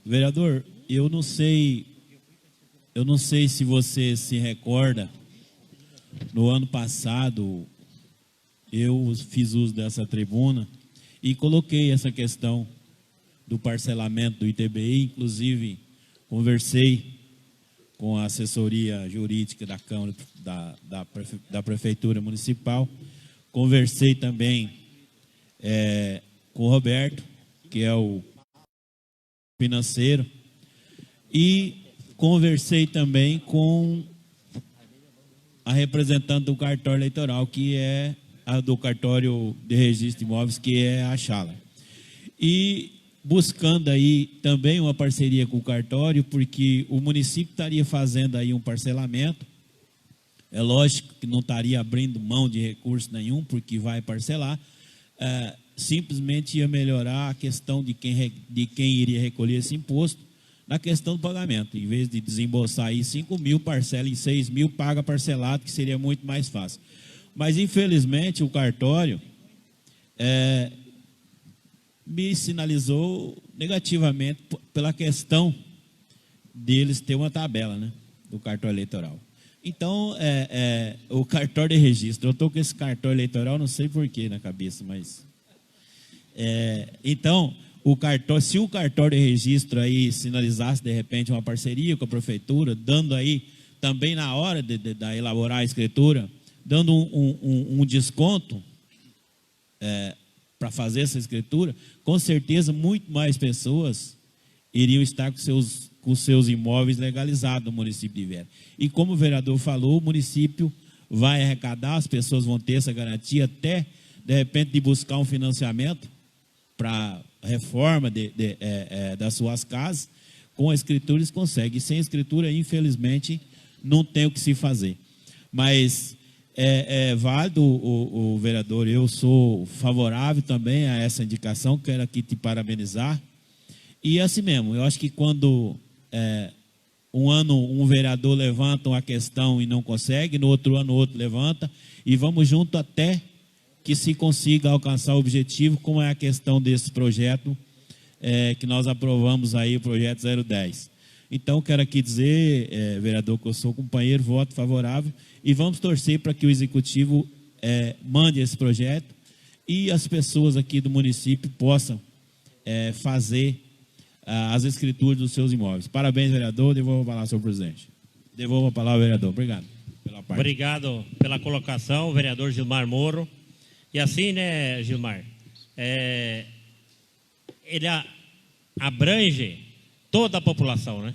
Vereador, eu não sei se você se recorda, no ano passado, eu fiz uso dessa tribuna e coloquei essa questão do parcelamento do ITBI, inclusive conversei com a assessoria jurídica da Câmara, da Prefeitura Municipal, conversei também com o Roberto, que é o financeiro, e conversei também com a representante do cartório eleitoral, que é a do cartório de registro de imóveis, que é a Chala. E buscando aí também uma parceria com o cartório, porque o município estaria fazendo aí um parcelamento. É lógico que não estaria abrindo mão de recurso nenhum, porque vai parcelar. Simplesmente ia melhorar a questão de quem iria recolher esse imposto na questão do pagamento. Em vez de desembolsar aí 5 mil, parcela em 6 mil, paga parcelado, que seria muito mais fácil. Mas, infelizmente, o cartório me sinalizou negativamente pela questão deles ter uma tabela, né, do cartório eleitoral. Então, o cartório de registro, eu estou com esse cartório eleitoral, não sei porquê na cabeça, mas... então, se o cartório de registro aí sinalizasse, de repente, uma parceria com a prefeitura, dando aí, também na hora de elaborar a escritura, dando um desconto para fazer essa escritura, com certeza muito mais pessoas iriam estar com seus com seus imóveis legalizados no município de Vera. E como o vereador falou, o município vai arrecadar, as pessoas vão ter essa garantia até, de repente, de buscar um financiamento para reforma das suas casas. Com a escritura eles conseguem. Sem escritura, infelizmente, não tem o que se fazer. Mas é válido, o vereador, eu sou favorável também a essa indicação, quero aqui te parabenizar. E assim mesmo, eu acho que quando um ano um vereador levanta uma questão e não consegue, no outro ano outro levanta, e vamos junto até que se consiga alcançar o objetivo, como é a questão desse projeto que nós aprovamos aí, o projeto 010. Então, quero aqui dizer, vereador, que eu sou companheiro, voto favorável, e vamos torcer para que o Executivo mande esse projeto e as pessoas aqui do município possam fazer as escrituras dos seus imóveis. Parabéns, vereador. Devolvo a palavra ao senhor presidente. Devolvo a palavra ao vereador. Obrigado pela parte. Obrigado pela colocação, vereador Gilmar Moro. E assim, né, Gilmar, ele abrange toda a população, né?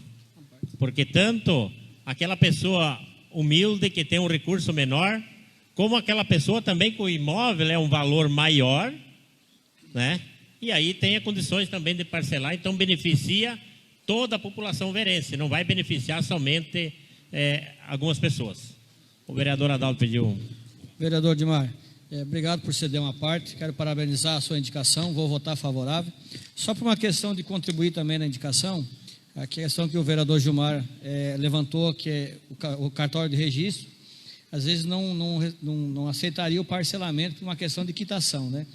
Porque tanto aquela pessoa humilde que tem um recurso menor, como aquela pessoa também com o imóvel é um valor maior, né? E aí tem as condições também de parcelar, então beneficia toda a população verense, não vai beneficiar somente algumas pessoas. O vereador Adalto pediu. Vereador Dimar, obrigado por ceder uma parte, quero parabenizar a sua indicação, vou votar favorável. Só por uma questão de contribuir também na indicação, a questão que o vereador Gilmar levantou, que é o cartório de registro, às vezes não aceitaria o parcelamento por uma questão de quitação, né?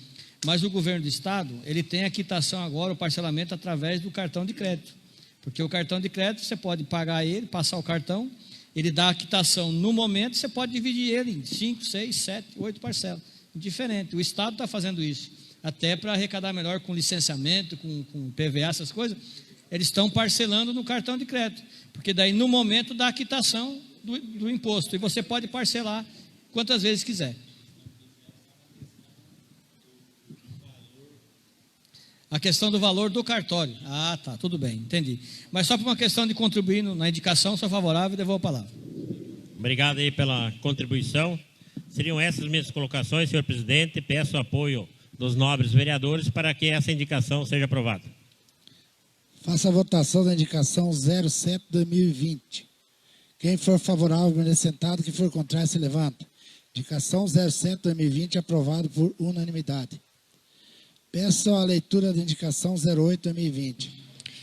Mas o governo do estado, ele tem a quitação agora, o parcelamento através do cartão de crédito, porque o cartão de crédito você pode pagar ele, passar o cartão, ele dá a quitação no momento, você pode dividir ele em 5, 6, 7, 8 parcelas, diferente. O estado está fazendo isso, até para arrecadar melhor com licenciamento, com PVA, essas coisas, eles estão parcelando no cartão de crédito, porque daí no momento dá a quitação do imposto, e você pode parcelar quantas vezes quiser. A questão do valor do cartório. Ah, tá, tudo bem, entendi. Mas só por uma questão de contribuir na indicação, sou favorável e devolvo a palavra. Obrigado aí pela contribuição. Seriam essas minhas colocações, senhor presidente. Peço o apoio dos nobres vereadores para que essa indicação seja aprovada. Faça a votação da indicação 07-2020. Quem for favorável, permaneça sentado. Quem for contrário, se levanta. Indicação 07-2020, aprovado por unanimidade. Peço a leitura da indicação 08-2020.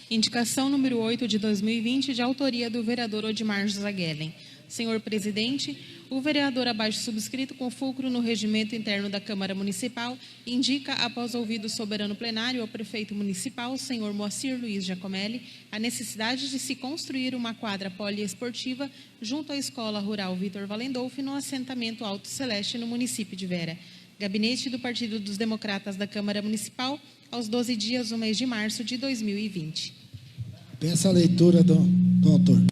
Indicação número 8 de 2020, de autoria do vereador Odimar Zaguelen. Senhor presidente, o vereador abaixo subscrito, com fulcro no regimento interno da Câmara Municipal, indica, após ouvido o soberano plenário, ao prefeito municipal, senhor Moacir Luiz Giacomelli, a necessidade de se construir uma quadra poliesportiva junto à Escola Rural Vitor Valendolfi, no assentamento Alto Celeste, no município de Vera. Gabinete do Partido dos Democratas da Câmara Municipal, aos 12 dias do mês de março de 2020. Peço a leitura do autor.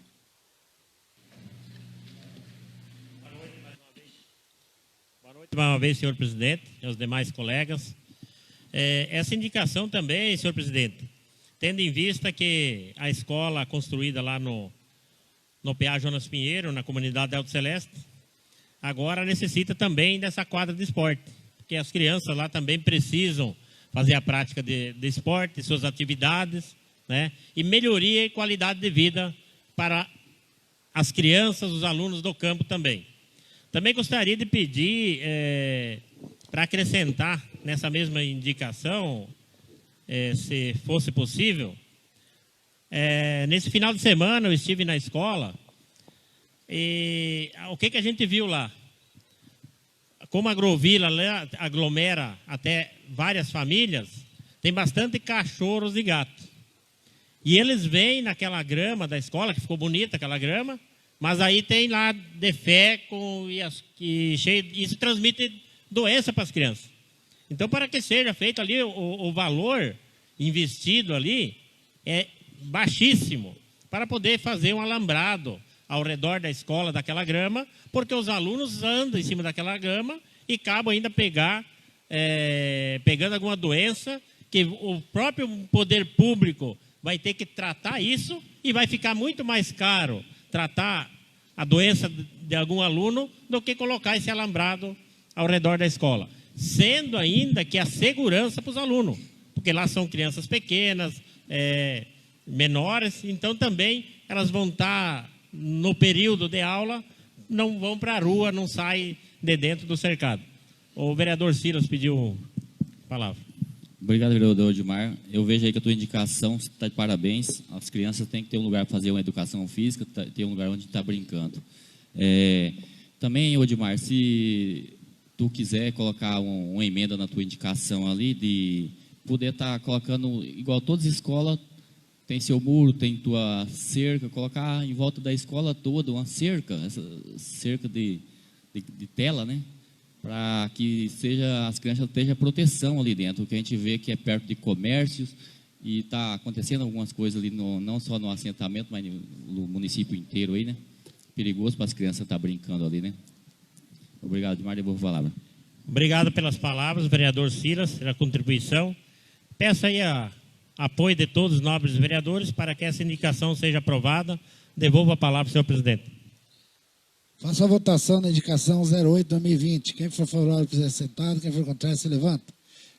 Boa noite mais uma vez, senhor presidente, e aos demais colegas. Essa indicação também, senhor presidente, tendo em vista que a escola construída lá no PA Jonas Pinheiro, na comunidade Alto Celeste, agora necessita também dessa quadra de esporte, porque as crianças lá também precisam fazer a prática de esporte, suas atividades, né? E melhoria e qualidade de vida para as crianças, os alunos do campo também. Também gostaria de pedir, para acrescentar nessa mesma indicação, se fosse possível, nesse final de semana eu estive na escola, e o que a gente viu lá? Como a Agrovila aglomera até várias famílias, tem bastante cachorros e gatos. E eles vêm naquela grama da escola, que ficou bonita aquela grama, mas aí tem lá defeco e isso transmite doença para as crianças. Então, para que seja feito ali, o valor investido ali é baixíssimo, para poder fazer um alambrado ao redor da escola, daquela grama, porque os alunos andam em cima daquela grama e acabam ainda pegando alguma doença, que o próprio poder público vai ter que tratar isso, e vai ficar muito mais caro tratar a doença de algum aluno do que colocar esse alambrado ao redor da escola. Sendo ainda que a segurança para os alunos, porque lá são crianças pequenas, menores, então também elas vão estar no período de aula, não vão para a rua, não saem de dentro do cercado. O vereador Silas pediu a palavra. Obrigado, vereador Odmar. Eu vejo aí que a tua indicação está de parabéns. As crianças têm que ter um lugar para fazer uma educação física, ter um lugar onde está brincando. Também, Odmar, se tu quiser colocar uma emenda na tua indicação ali, de poder estar colocando, igual todas as escolas, tem seu muro, tem tua cerca, colocar em volta da escola toda uma cerca, essa cerca de tela, né? Para que as crianças tenham proteção ali dentro, porque a gente vê que é perto de comércios e está acontecendo algumas coisas ali, não só no assentamento, mas no município inteiro aí, né? Perigoso para as crianças estar brincando ali, né? Obrigado, Edmar, devolvo a palavra. Obrigado pelas palavras, vereador Silas, pela contribuição. Peço aí apoio de todos os nobres vereadores para que essa indicação seja aprovada. Devolvo a palavra, senhor presidente. Faço a votação na indicação 08-2020. Quem for favorável, quiser sentado. Quem for contrário, se levanta.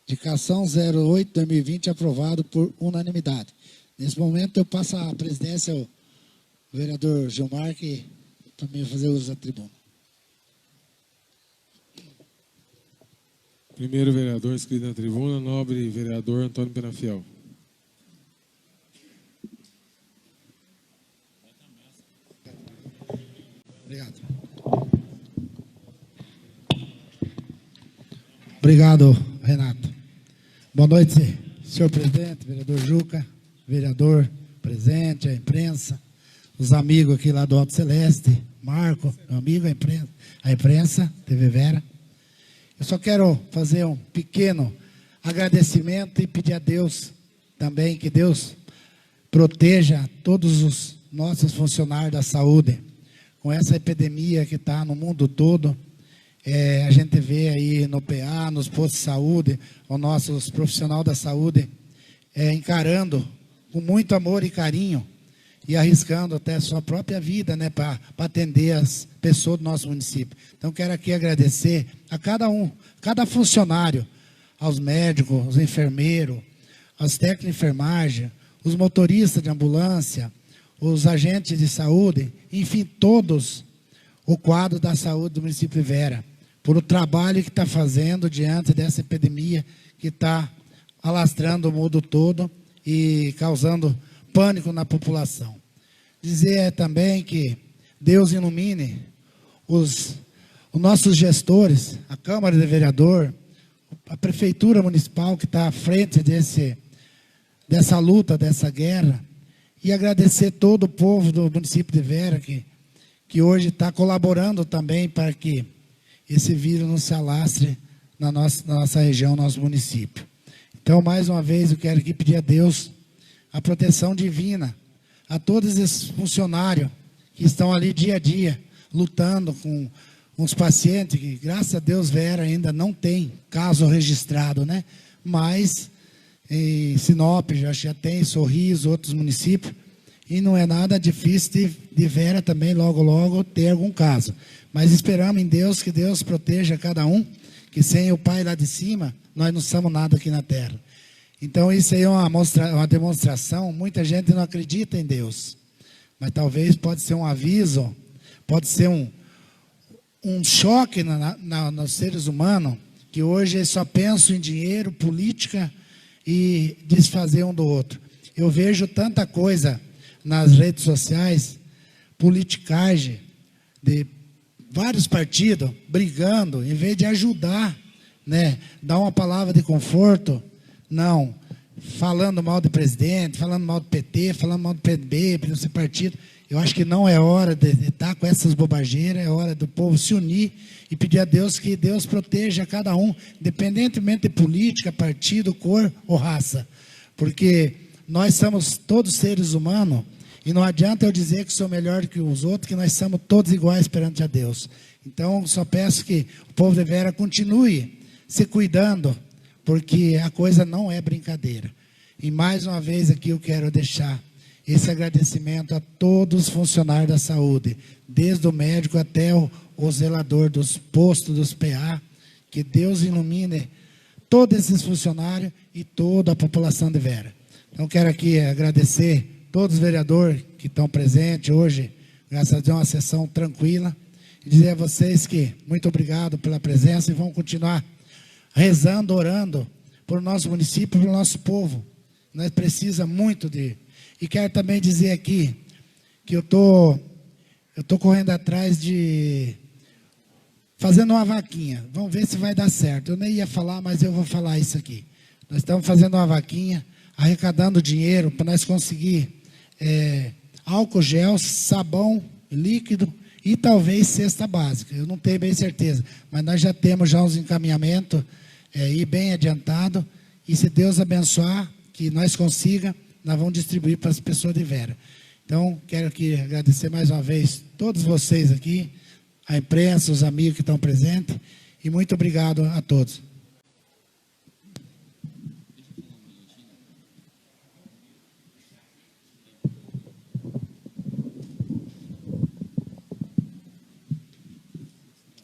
Indicação 08-2020, aprovado por unanimidade. Nesse momento, eu passo a presidência ao vereador Gilmar, que também vai fazer uso da tribuna. Primeiro vereador inscrito na tribuna, nobre vereador Antônio Penafiel. Obrigado. Obrigado, Renato. Boa noite, senhor presidente, vereador Juca, vereador presente, a imprensa, os amigos aqui lá do Alto Celeste, Marco, meu amigo, a imprensa, TV Vera. Eu só quero fazer um pequeno agradecimento e pedir a Deus também que Deus proteja todos os nossos funcionários da saúde. Com essa epidemia que está no mundo todo, a gente vê aí no PA, nos postos de saúde, os nossos profissionais da saúde encarando com muito amor e carinho e arriscando até a sua própria vida, né, para atender as pessoas do nosso município. Então, quero aqui agradecer a cada funcionário, aos médicos, aos enfermeiros, aos técnicos de enfermagem, os motoristas de ambulância, os agentes de saúde, enfim, todos o quadro da saúde do município de Vera, por o trabalho que está fazendo diante dessa epidemia que está alastrando o mundo todo e causando pânico na população. Dizer também que Deus ilumine os nossos gestores, a Câmara de Vereador, a Prefeitura Municipal que está à frente dessa luta, dessa guerra, e agradecer todo o povo do município de Vera, que hoje está colaborando também para que esse vírus não se alastre na nossa região, no nosso município. Então, mais uma vez, eu quero aqui pedir a Deus a proteção divina a todos esses funcionários que estão ali dia a dia, lutando com os pacientes, que graças a Deus Vera ainda não tem caso registrado, né? Mas em Sinop já tem, Sorriso, outros municípios, e não é nada difícil de Vera também logo ter algum caso. Mas esperamos em Deus que Deus proteja cada um, que sem o Pai lá de cima, nós não somos nada aqui na terra. Então isso aí é uma demonstração, muita gente não acredita em Deus, mas talvez pode ser um aviso, pode ser um choque nos seres humanos, que hoje só pensam em dinheiro, política e desfazer um do outro. Eu vejo tanta coisa nas redes sociais, politicagem de vários partidos brigando, em vez de ajudar, né, dar uma palavra de conforto, não, falando mal do presidente, falando mal do PT, falando mal do PB, do seu partido. Eu acho que não é hora de estar com essas bobageiras, é hora do povo se unir e pedir a Deus que Deus proteja cada um, independentemente de política, partido, cor ou raça. Porque nós somos todos seres humanos e não adianta eu dizer que sou melhor que os outros, que nós somos todos iguais perante a Deus. Então, só peço que o povo de Vera continue se cuidando, porque a coisa não é brincadeira. E mais uma vez aqui eu quero deixar esse agradecimento a todos os funcionários da saúde, desde o médico até o zelador dos postos, dos PA, que Deus ilumine todos esses funcionários e toda a população de Vera. Então, quero aqui agradecer todos os vereadores que estão presentes hoje, graças a Deus, uma sessão tranquila, e dizer a vocês que muito obrigado pela presença e vamos continuar rezando, orando por o nosso município, pelo nosso povo. Nós precisamos muito de... E quero também dizer aqui que eu tô correndo atrás de... fazendo uma vaquinha. Vamos ver se vai dar certo. Eu nem ia falar, mas eu vou falar isso aqui. Nós estamos fazendo uma vaquinha, arrecadando dinheiro para nós conseguir álcool gel, sabão líquido e talvez cesta básica. Eu não tenho bem certeza, mas nós já temos já uns encaminhamentos aí bem adiantado. E se Deus abençoar, que nós consiga, nós vamos distribuir para as pessoas de Vera. Então, quero aqui agradecer mais uma vez todos vocês aqui, a imprensa, os amigos que estão presentes, e muito obrigado a todos.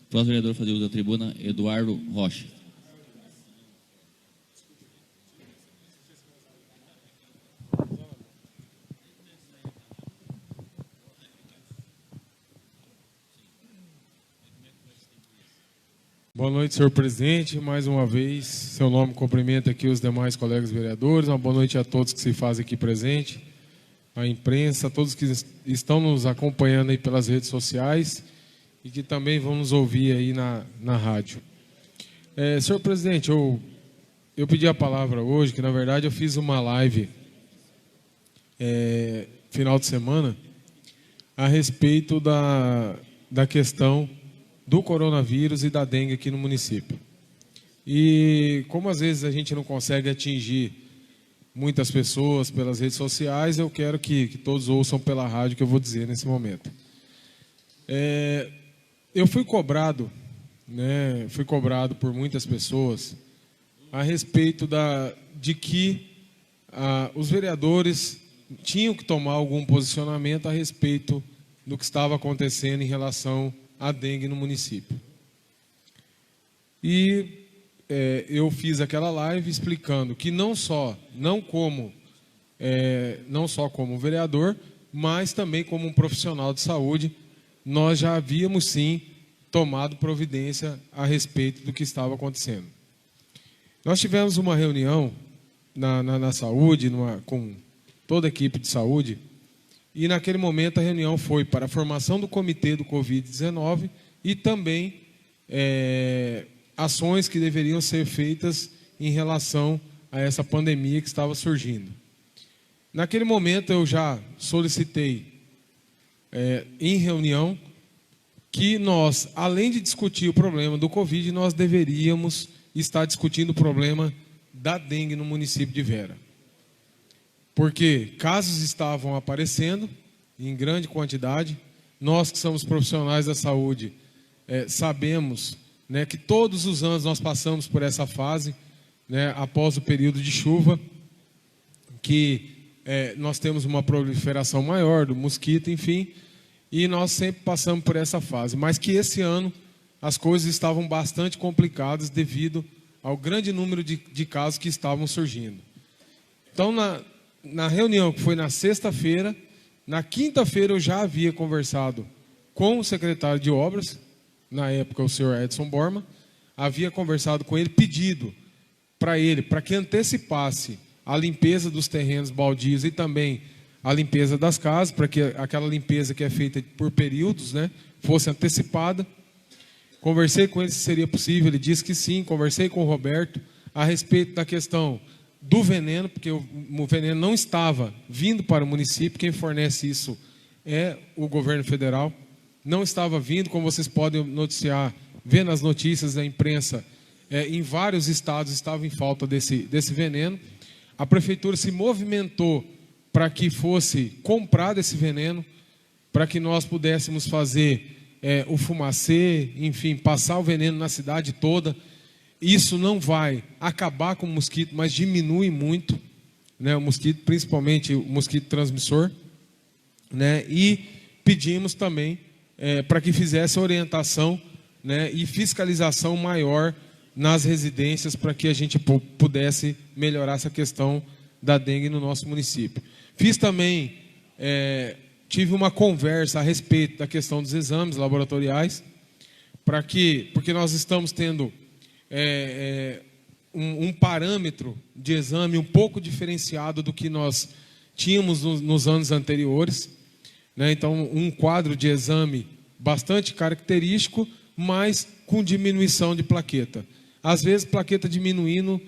Próximo vereador a fazer uso da tribuna, Eduardo Rocha. Boa noite, senhor presidente. Mais uma vez, seu nome cumprimenta aqui os demais colegas vereadores. Uma boa noite a todos que se fazem aqui presente, a imprensa, a todos que estão nos acompanhando aí pelas redes sociais e que também vão nos ouvir aí na rádio. Senhor presidente, eu pedi a palavra hoje, que na verdade eu fiz uma live final de semana a respeito da questão do coronavírus e da dengue aqui no município. E como às vezes a gente não consegue atingir muitas pessoas pelas redes sociais, eu quero que todos ouçam pela rádio o que eu vou dizer nesse momento. Eu fui cobrado, né, por muitas pessoas a respeito de que os vereadores tinham que tomar algum posicionamento a respeito do que estava acontecendo em relação à dengue no município. E eu fiz aquela live explicando que não só como vereador, mas também como um profissional de saúde, nós já havíamos sim tomado providência a respeito do que estava acontecendo. Nós tivemos uma reunião na saúde, com toda a equipe de saúde, e naquele momento a reunião foi para a formação do comitê do Covid-19 e também ações que deveriam ser feitas em relação a essa pandemia que estava surgindo. Naquele momento eu já solicitei em reunião que nós, além de discutir o problema do Covid, nós deveríamos estar discutindo o problema da dengue no município de Vera. Porque casos estavam aparecendo em grande quantidade. Nós que somos profissionais da saúde sabemos, né, que todos os anos nós passamos por essa fase, né, após o período de chuva, que nós temos uma proliferação maior do mosquito, enfim, e nós sempre passamos por essa fase. Mas que esse ano as coisas estavam bastante complicadas devido ao grande número de casos que estavam surgindo. Então, na reunião que foi na sexta-feira, na quinta-feira eu já havia conversado com o secretário de obras, na época o senhor Edson Borma, havia conversado com ele, pedido para que antecipasse a limpeza dos terrenos baldios e também a limpeza das casas, para que aquela limpeza que é feita por períodos, né, fosse antecipada. Conversei com ele se seria possível, ele disse que sim. Conversei com o Roberto a respeito da questão do veneno, porque o veneno não estava vindo para o município, quem fornece isso é o governo federal, não estava vindo, como vocês podem noticiar, ver nas notícias da imprensa, em vários estados estava em falta desse veneno. A prefeitura se movimentou para que fosse comprado esse veneno, para que nós pudéssemos fazer o fumacê, enfim, passar o veneno na cidade toda. Isso não vai acabar com o mosquito, mas diminui muito. né, o mosquito, principalmente o mosquito transmissor, né, e pedimos também para que fizesse orientação, né, e fiscalização maior nas residências para que a gente pudesse melhorar essa questão da dengue no nosso município. Fiz também, tive uma conversa a respeito da questão dos exames laboratoriais, porque nós estamos tendo um parâmetro de exame um pouco diferenciado do que nós tínhamos nos anos anteriores, né? Então, um quadro de exame bastante característico, mas com diminuição de plaqueta. Às vezes, plaqueta diminuindo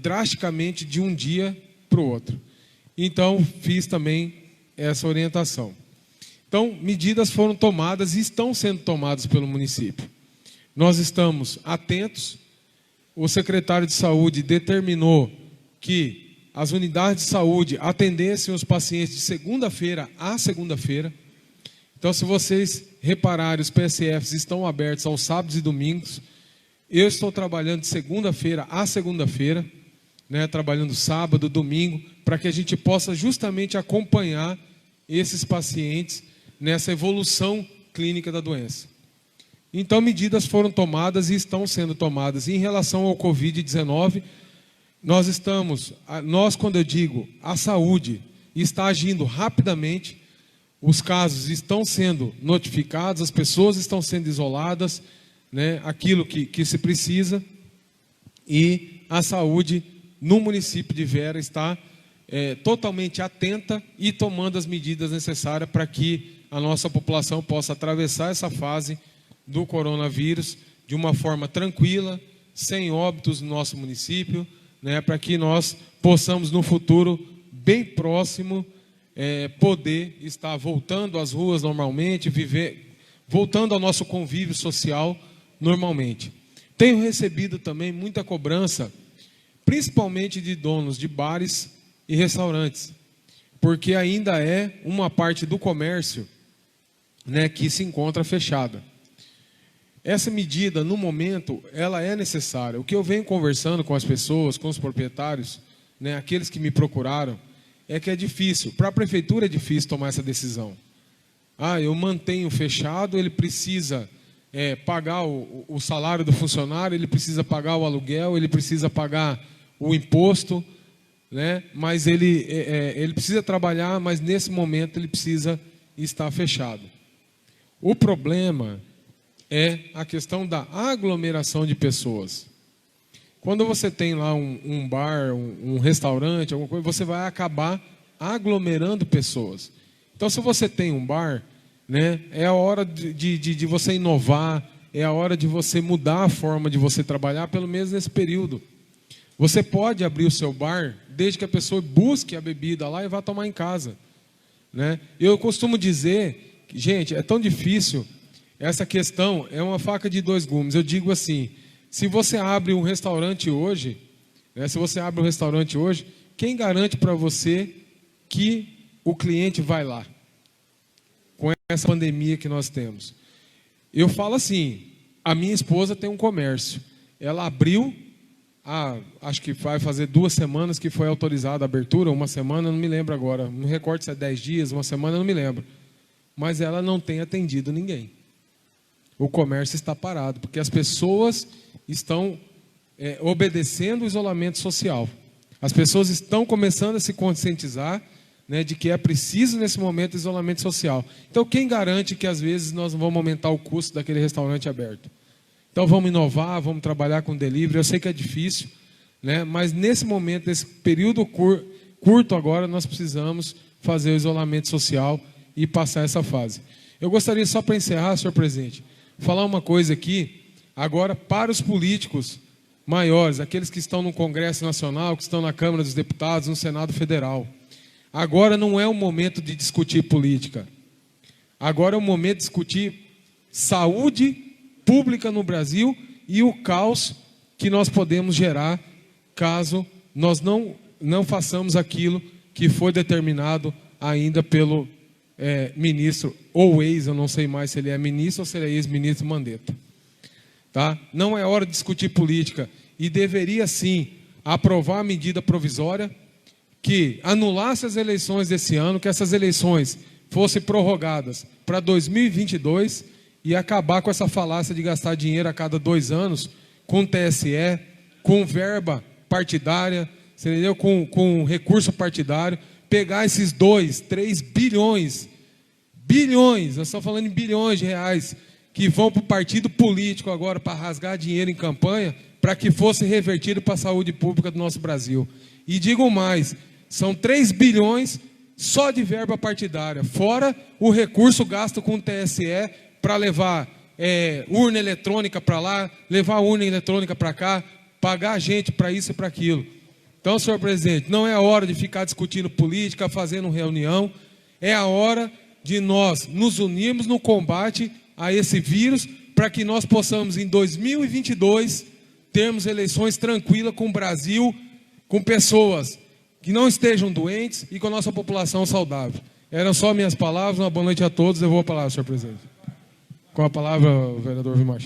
drasticamente de um dia para o outro. Então, fiz também essa orientação. Então, medidas foram tomadas e estão sendo tomadas pelo município. Nós estamos atentos. O secretário de Saúde determinou que as unidades de saúde atendessem os pacientes de segunda-feira a segunda-feira. Então, se vocês repararem, os PSFs estão abertos aos sábados e domingos. Eu estou trabalhando de segunda-feira a segunda-feira, né, trabalhando sábado, domingo, para que a gente possa justamente acompanhar esses pacientes nessa evolução clínica da doença. Então, medidas foram tomadas e estão sendo tomadas. Em relação ao Covid-19, nós, quando eu digo a saúde, está agindo rapidamente, os casos estão sendo notificados, as pessoas estão sendo isoladas, né, aquilo que se precisa, e a saúde no município de Vera está totalmente atenta e tomando as medidas necessárias para que a nossa população possa atravessar essa fase do coronavírus de uma forma tranquila, sem óbitos no nosso município, né, para que nós possamos no futuro bem próximo poder estar voltando às ruas normalmente, voltando ao nosso convívio social normalmente. Tenho recebido também muita cobrança, principalmente de donos de bares e restaurantes, porque ainda é uma parte do comércio, né, que se encontra fechada. Essa medida, no momento, ela é necessária. O que eu venho conversando com as pessoas, com os proprietários, né, aqueles que me procuraram, é que é difícil. Para a prefeitura é difícil tomar essa decisão. Eu mantenho fechado, ele precisa pagar o salário do funcionário, ele precisa pagar o aluguel, ele precisa pagar o imposto, né? Mas ele precisa trabalhar, mas nesse momento ele precisa estar fechado. O problema é a questão da aglomeração de pessoas. Quando você tem lá um bar, um restaurante, alguma coisa, você vai acabar aglomerando pessoas. Então, se você tem um bar, né, é a hora de você inovar, é a hora de você mudar a forma de você trabalhar, pelo menos nesse período. Você pode abrir o seu bar, desde que a pessoa busque a bebida lá e vá tomar em casa, né? Eu costumo dizer, gente, é tão difícil, essa questão é uma faca de dois gumes. Eu digo assim, se você abre um restaurante hoje, né, quem garante para você que o cliente vai lá? Com essa pandemia que nós temos. Eu falo assim, a minha esposa tem um comércio. Ela abriu, acho que vai fazer 2 semanas que foi autorizada a abertura, 1 semana, não me lembro agora. Não recordo se é 10 dias, 1 semana, não me lembro. Mas ela não tem atendido ninguém. O comércio está parado, porque as pessoas estão obedecendo o isolamento social. As pessoas estão começando a se conscientizar, né, de que é preciso, nesse momento, isolamento social. Então, quem garante que, às vezes, nós não vamos aumentar o custo daquele restaurante aberto? Então, vamos inovar, vamos trabalhar com delivery. Eu sei que é difícil, né, mas, nesse momento, nesse período curto agora, nós precisamos fazer o isolamento social e passar essa fase. Eu gostaria, só para encerrar, senhor presidente, falar uma coisa aqui, agora, para os políticos maiores, aqueles que estão no Congresso Nacional, que estão na Câmara dos Deputados, no Senado Federal. Agora não é o momento de discutir política. Agora é o momento de discutir saúde pública no Brasil e o caos que nós podemos gerar caso nós não façamos aquilo que foi determinado ainda pelo ministro, ou ex, eu não sei mais se ele é ministro ou se ele é ex-ministro Mandetta. Tá? Não é hora de discutir política e deveria sim aprovar a medida provisória, que anulasse as eleições desse ano, que essas eleições fossem prorrogadas para 2022 e acabar com essa falácia de gastar dinheiro a cada 2 anos com TSE, com verba partidária, você entendeu? Com recurso partidário, pegar esses 2, 3 bilhões, nós estamos falando em bilhões de reais, que vão para o partido político agora para rasgar dinheiro em campanha, para que fosse revertido para a saúde pública do nosso Brasil. E digo mais, são 3 bilhões só de verba partidária, fora o recurso gasto com o TSE para levar urna eletrônica para lá, levar urna eletrônica para cá, pagar gente para isso e para aquilo. Então, senhor presidente, não é a hora de ficar discutindo política, fazendo reunião, é a hora de nós nos unirmos no combate a esse vírus, para que nós possamos, em 2022, termos eleições tranquilas com o Brasil, com pessoas que não estejam doentes e com a nossa população saudável. Eram só minhas palavras. Uma boa noite a todos. Eu vou a palavra, senhor presidente. Com a palavra, o vereador Vilmar.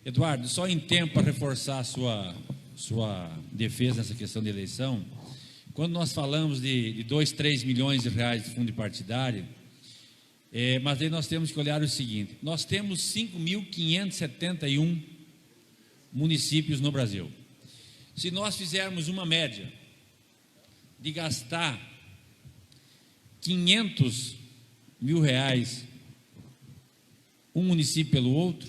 Eduardo, só em tempo para reforçar a sua defesa nessa questão de eleição, quando nós falamos de 2, 3 milhões de reais de fundo partidário, mas aí nós temos que olhar o seguinte: nós temos 5.571 municípios no Brasil. Se nós fizermos uma média de gastar 500 mil reais um município pelo outro,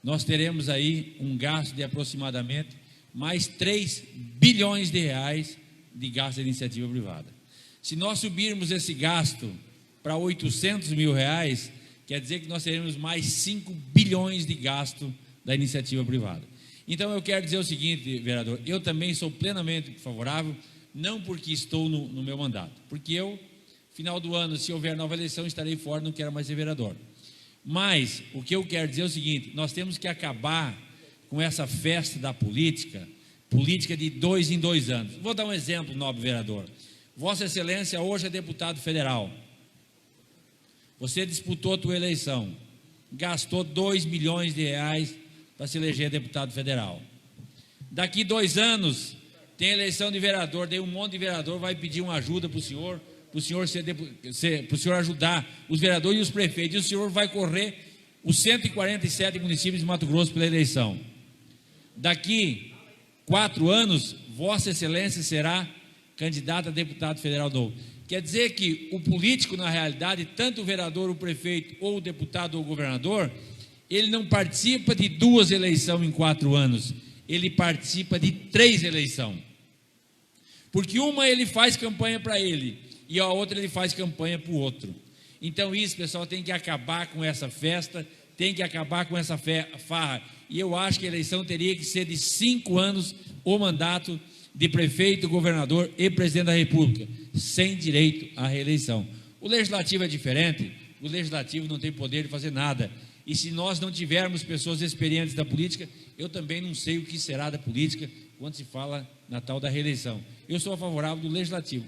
nós teremos aí um gasto de aproximadamente mais 3 bilhões de reais de gasto da iniciativa privada. Se nós subirmos esse gasto para 800 mil reais, quer dizer que nós teremos mais 5 bilhões de gasto da iniciativa privada. Então eu quero dizer o seguinte, vereador, eu também sou plenamente favorável, não porque estou no meu mandato, porque eu, final do ano, se houver nova eleição, estarei fora, não quero mais ser vereador. Mas o que eu quero dizer é o seguinte: nós temos que acabar com essa festa da política de 2 em 2 anos. Vou dar um exemplo, nobre vereador. Vossa Excelência hoje é deputado federal. Você disputou a tua eleição, gastou 2 milhões de reais para se eleger deputado federal. Daqui 2 anos tem eleição de vereador, daí um monte de vereador vai pedir uma ajuda para o senhor ajudar os vereadores e os prefeitos, e o senhor vai correr os 147 municípios de Mato Grosso pela eleição. Daqui 4 anos, Vossa Excelência será candidato a deputado federal novo. Quer dizer que o político, na realidade, tanto o vereador, o prefeito, ou o deputado ou o governador, ele não participa de 2 eleições em 4 anos, ele participa de 3 eleições. Porque uma ele faz campanha para ele, e a outra ele faz campanha para o outro. Então isso, pessoal, tem que acabar com essa festa, tem que acabar com essa farra. E eu acho que a eleição teria que ser de 5 anos o mandato de prefeito, governador e presidente da República, sem direito à reeleição. O legislativo é diferente, o legislativo não tem poder de fazer nada. E se nós não tivermos pessoas experientes da política, eu também não sei o que será da política quando se fala na tal da reeleição. Eu sou favorável do legislativo.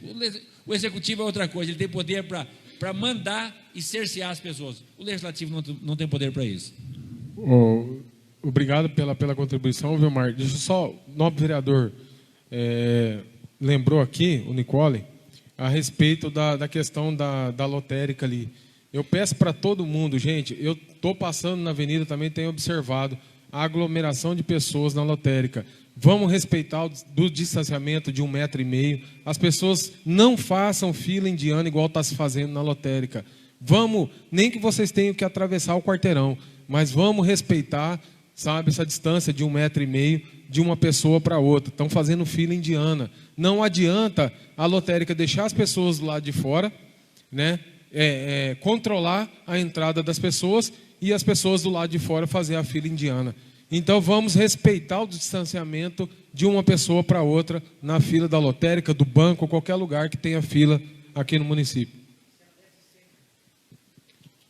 O executivo é outra coisa, ele tem poder para mandar e cercear as pessoas. O legislativo não tem poder para isso. Obrigado pela contribuição, Vilmar. Deixa eu só, o nobre vereador lembrou aqui, o Nicole, a respeito da questão da lotérica ali. Eu peço para todo mundo, gente, eu estou passando na avenida, também tenho observado a aglomeração de pessoas na lotérica. Vamos respeitar o distanciamento de 1,5 metro. As pessoas não façam fila indiana igual está se fazendo na lotérica. Vamos, nem que vocês tenham que atravessar o quarteirão, mas vamos respeitar, sabe, essa distância de 1,5 metro de uma pessoa para outra. Estão fazendo fila indiana. Não adianta a lotérica deixar as pessoas do lado de fora, né? Controlar a entrada das pessoas e as pessoas do lado de fora fazer a fila indiana. Então vamos respeitar o distanciamento de uma pessoa para outra na fila da lotérica, do banco, qualquer lugar que tenha fila aqui no município.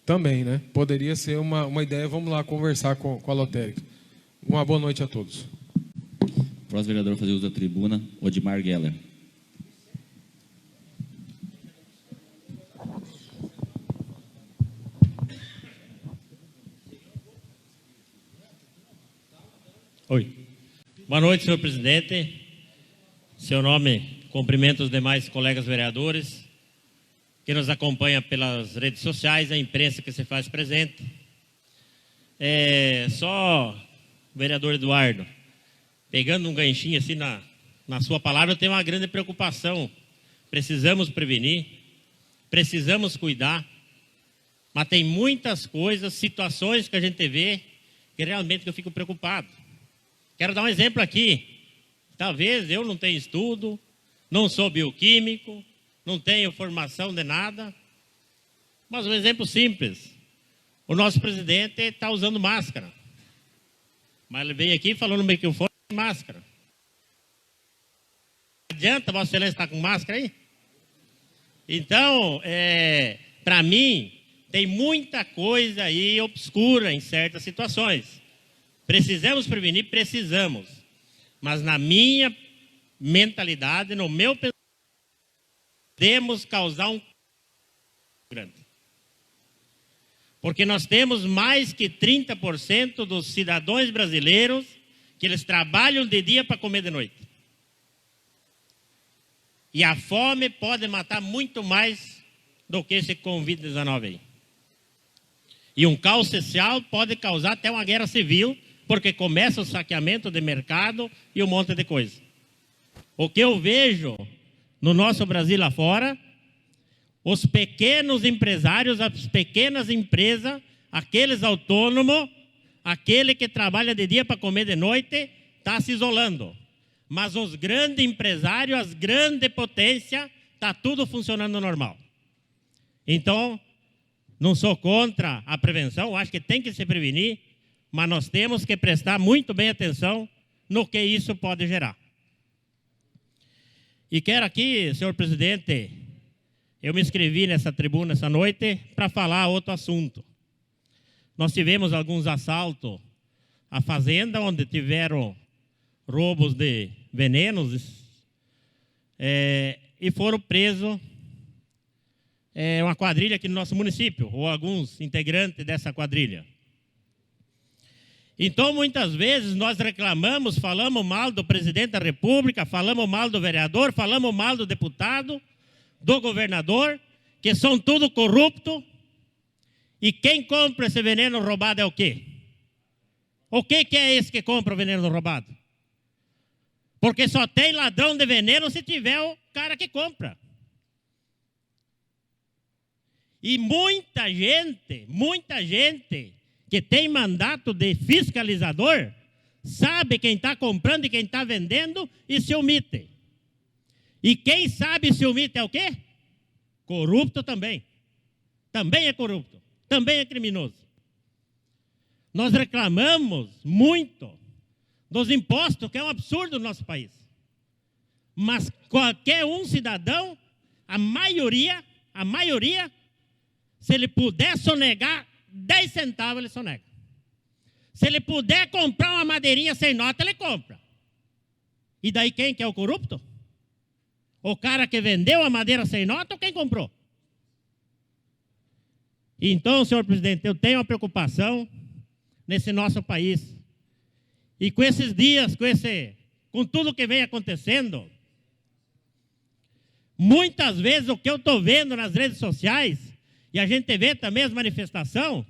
Também, né? Poderia ser uma ideia. Vamos lá conversar com a lotérica. Uma boa noite a todos. Próximo vereador a fazer uso da tribuna, Odimar Geller. Oi. Boa noite, senhor presidente, Seu nome, cumprimento os demais colegas vereadores que nos acompanham pelas redes sociais, a imprensa que se faz presente. Só, vereador Eduardo, pegando um ganchinho assim na sua palavra, eu tenho uma grande preocupação. Precisamos prevenir, precisamos cuidar, mas tem muitas coisas, situações que a gente vê que realmente eu fico preocupado. Quero dar um exemplo aqui. Talvez eu não tenha estudo, não sou bioquímico, não tenho formação de nada, mas um exemplo simples. O nosso presidente está usando máscara, mas ele veio aqui falando no microfone de máscara. Não adianta Vossa Excelência estar com máscara aí? Então, para mim, tem muita coisa aí obscura em certas situações. Precisamos prevenir? Precisamos. Mas na minha mentalidade, no meu pensamento, podemos causar um grande. Porque nós temos mais que 30% dos cidadãos brasileiros que eles trabalham de dia para comer de noite. E a fome pode matar muito mais do que esse Covid-19 aí. E um caos social pode causar até uma guerra civil, porque começa o saqueamento de mercado e um monte de coisa. O que eu vejo no nosso Brasil lá fora, os pequenos empresários, as pequenas empresas, aqueles autônomos, aquele que trabalha de dia para comer de noite, está se isolando. Mas os grandes empresários, as grandes potências, está tudo funcionando normal. Então, não sou contra a prevenção, acho que tem que se prevenir, mas nós temos que prestar muito bem atenção no que isso pode gerar. E quero aqui, senhor presidente, eu me inscrevi nessa tribuna essa noite para falar outro assunto. Nós tivemos alguns assaltos à fazenda, onde tiveram roubos de venenos e foram presos uma quadrilha aqui no nosso município, ou alguns integrantes dessa quadrilha. Então, muitas vezes, nós reclamamos, falamos mal do presidente da República, falamos mal do vereador, falamos mal do deputado, do governador, que são tudo corruptos. E quem compra esse veneno roubado é o quê? O que é esse que compra o veneno roubado? Porque só tem ladrão de veneno se tiver o cara que compra. E muita gente que tem mandato de fiscalizador sabe quem está comprando e quem está vendendo e se omite. E quem sabe se omite é o quê? Corrupto também. Também é corrupto. Também é criminoso. Nós reclamamos muito dos impostos, que é um absurdo no nosso país. Mas qualquer um cidadão, a maioria, se ele puder sonegar 10 centavos, ele sonega. Se ele puder comprar uma madeirinha sem nota, ele compra. E daí quem que é o corrupto? O cara que vendeu a madeira sem nota ou quem comprou? Então, senhor presidente, eu tenho uma preocupação nesse nosso país. E com esses dias, com tudo que vem acontecendo, muitas vezes o que eu estou vendo nas redes sociais, e a gente vê também as manifestações,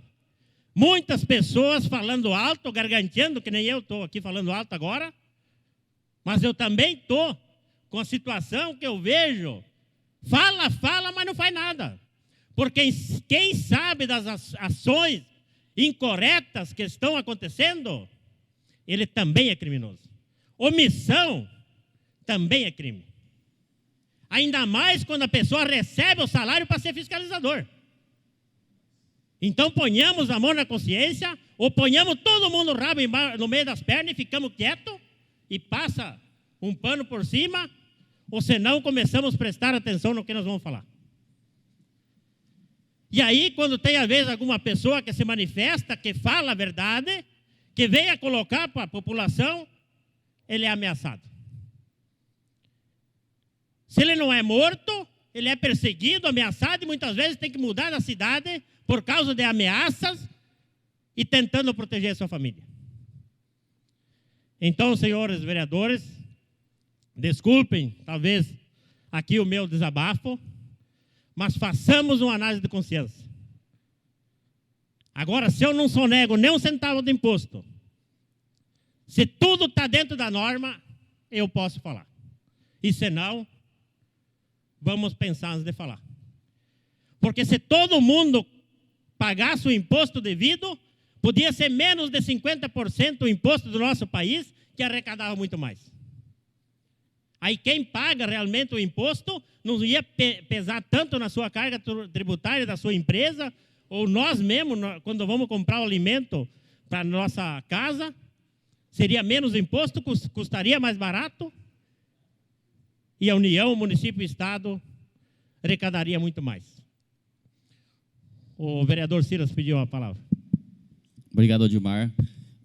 muitas pessoas falando alto, garganteando, que nem eu estou aqui falando alto agora, mas eu também estou com a situação que eu vejo, fala, mas não faz nada. Porque quem sabe das ações incorretas que estão acontecendo, ele também é criminoso. Omissão também é crime. Ainda mais quando a pessoa recebe o salário para ser fiscalizador. Então ponhamos a mão na consciência, ou ponhamos todo mundo o rabo no meio das pernas e ficamos quietos e passa um pano por cima, ou senão começamos a prestar atenção no que nós vamos falar. E aí, quando tem, às vezes, alguma pessoa que se manifesta, que fala a verdade, que venha colocar para a população, ele é ameaçado. Se ele não é morto, ele é perseguido, ameaçado, e muitas vezes tem que mudar da cidade por causa de ameaças e tentando proteger a sua família. Então, senhores vereadores, desculpem, talvez, aqui o meu desabafo, mas façamos uma análise de consciência. Agora, se eu não sonego nem um centavo de imposto, se tudo está dentro da norma, eu posso falar. E se não, vamos pensar antes de falar. Porque se todo mundo pagasse o imposto devido, podia ser menos de 50% o imposto do nosso país, que arrecadava muito mais. Aí quem paga realmente o imposto não ia pesar tanto na sua carga tributária da sua empresa, ou nós mesmos, quando vamos comprar o alimento para a nossa casa, seria menos imposto, custaria mais barato, e a União, o município e o Estado arrecadaria muito mais. O vereador Silas pediu a palavra. Obrigado, Odimar.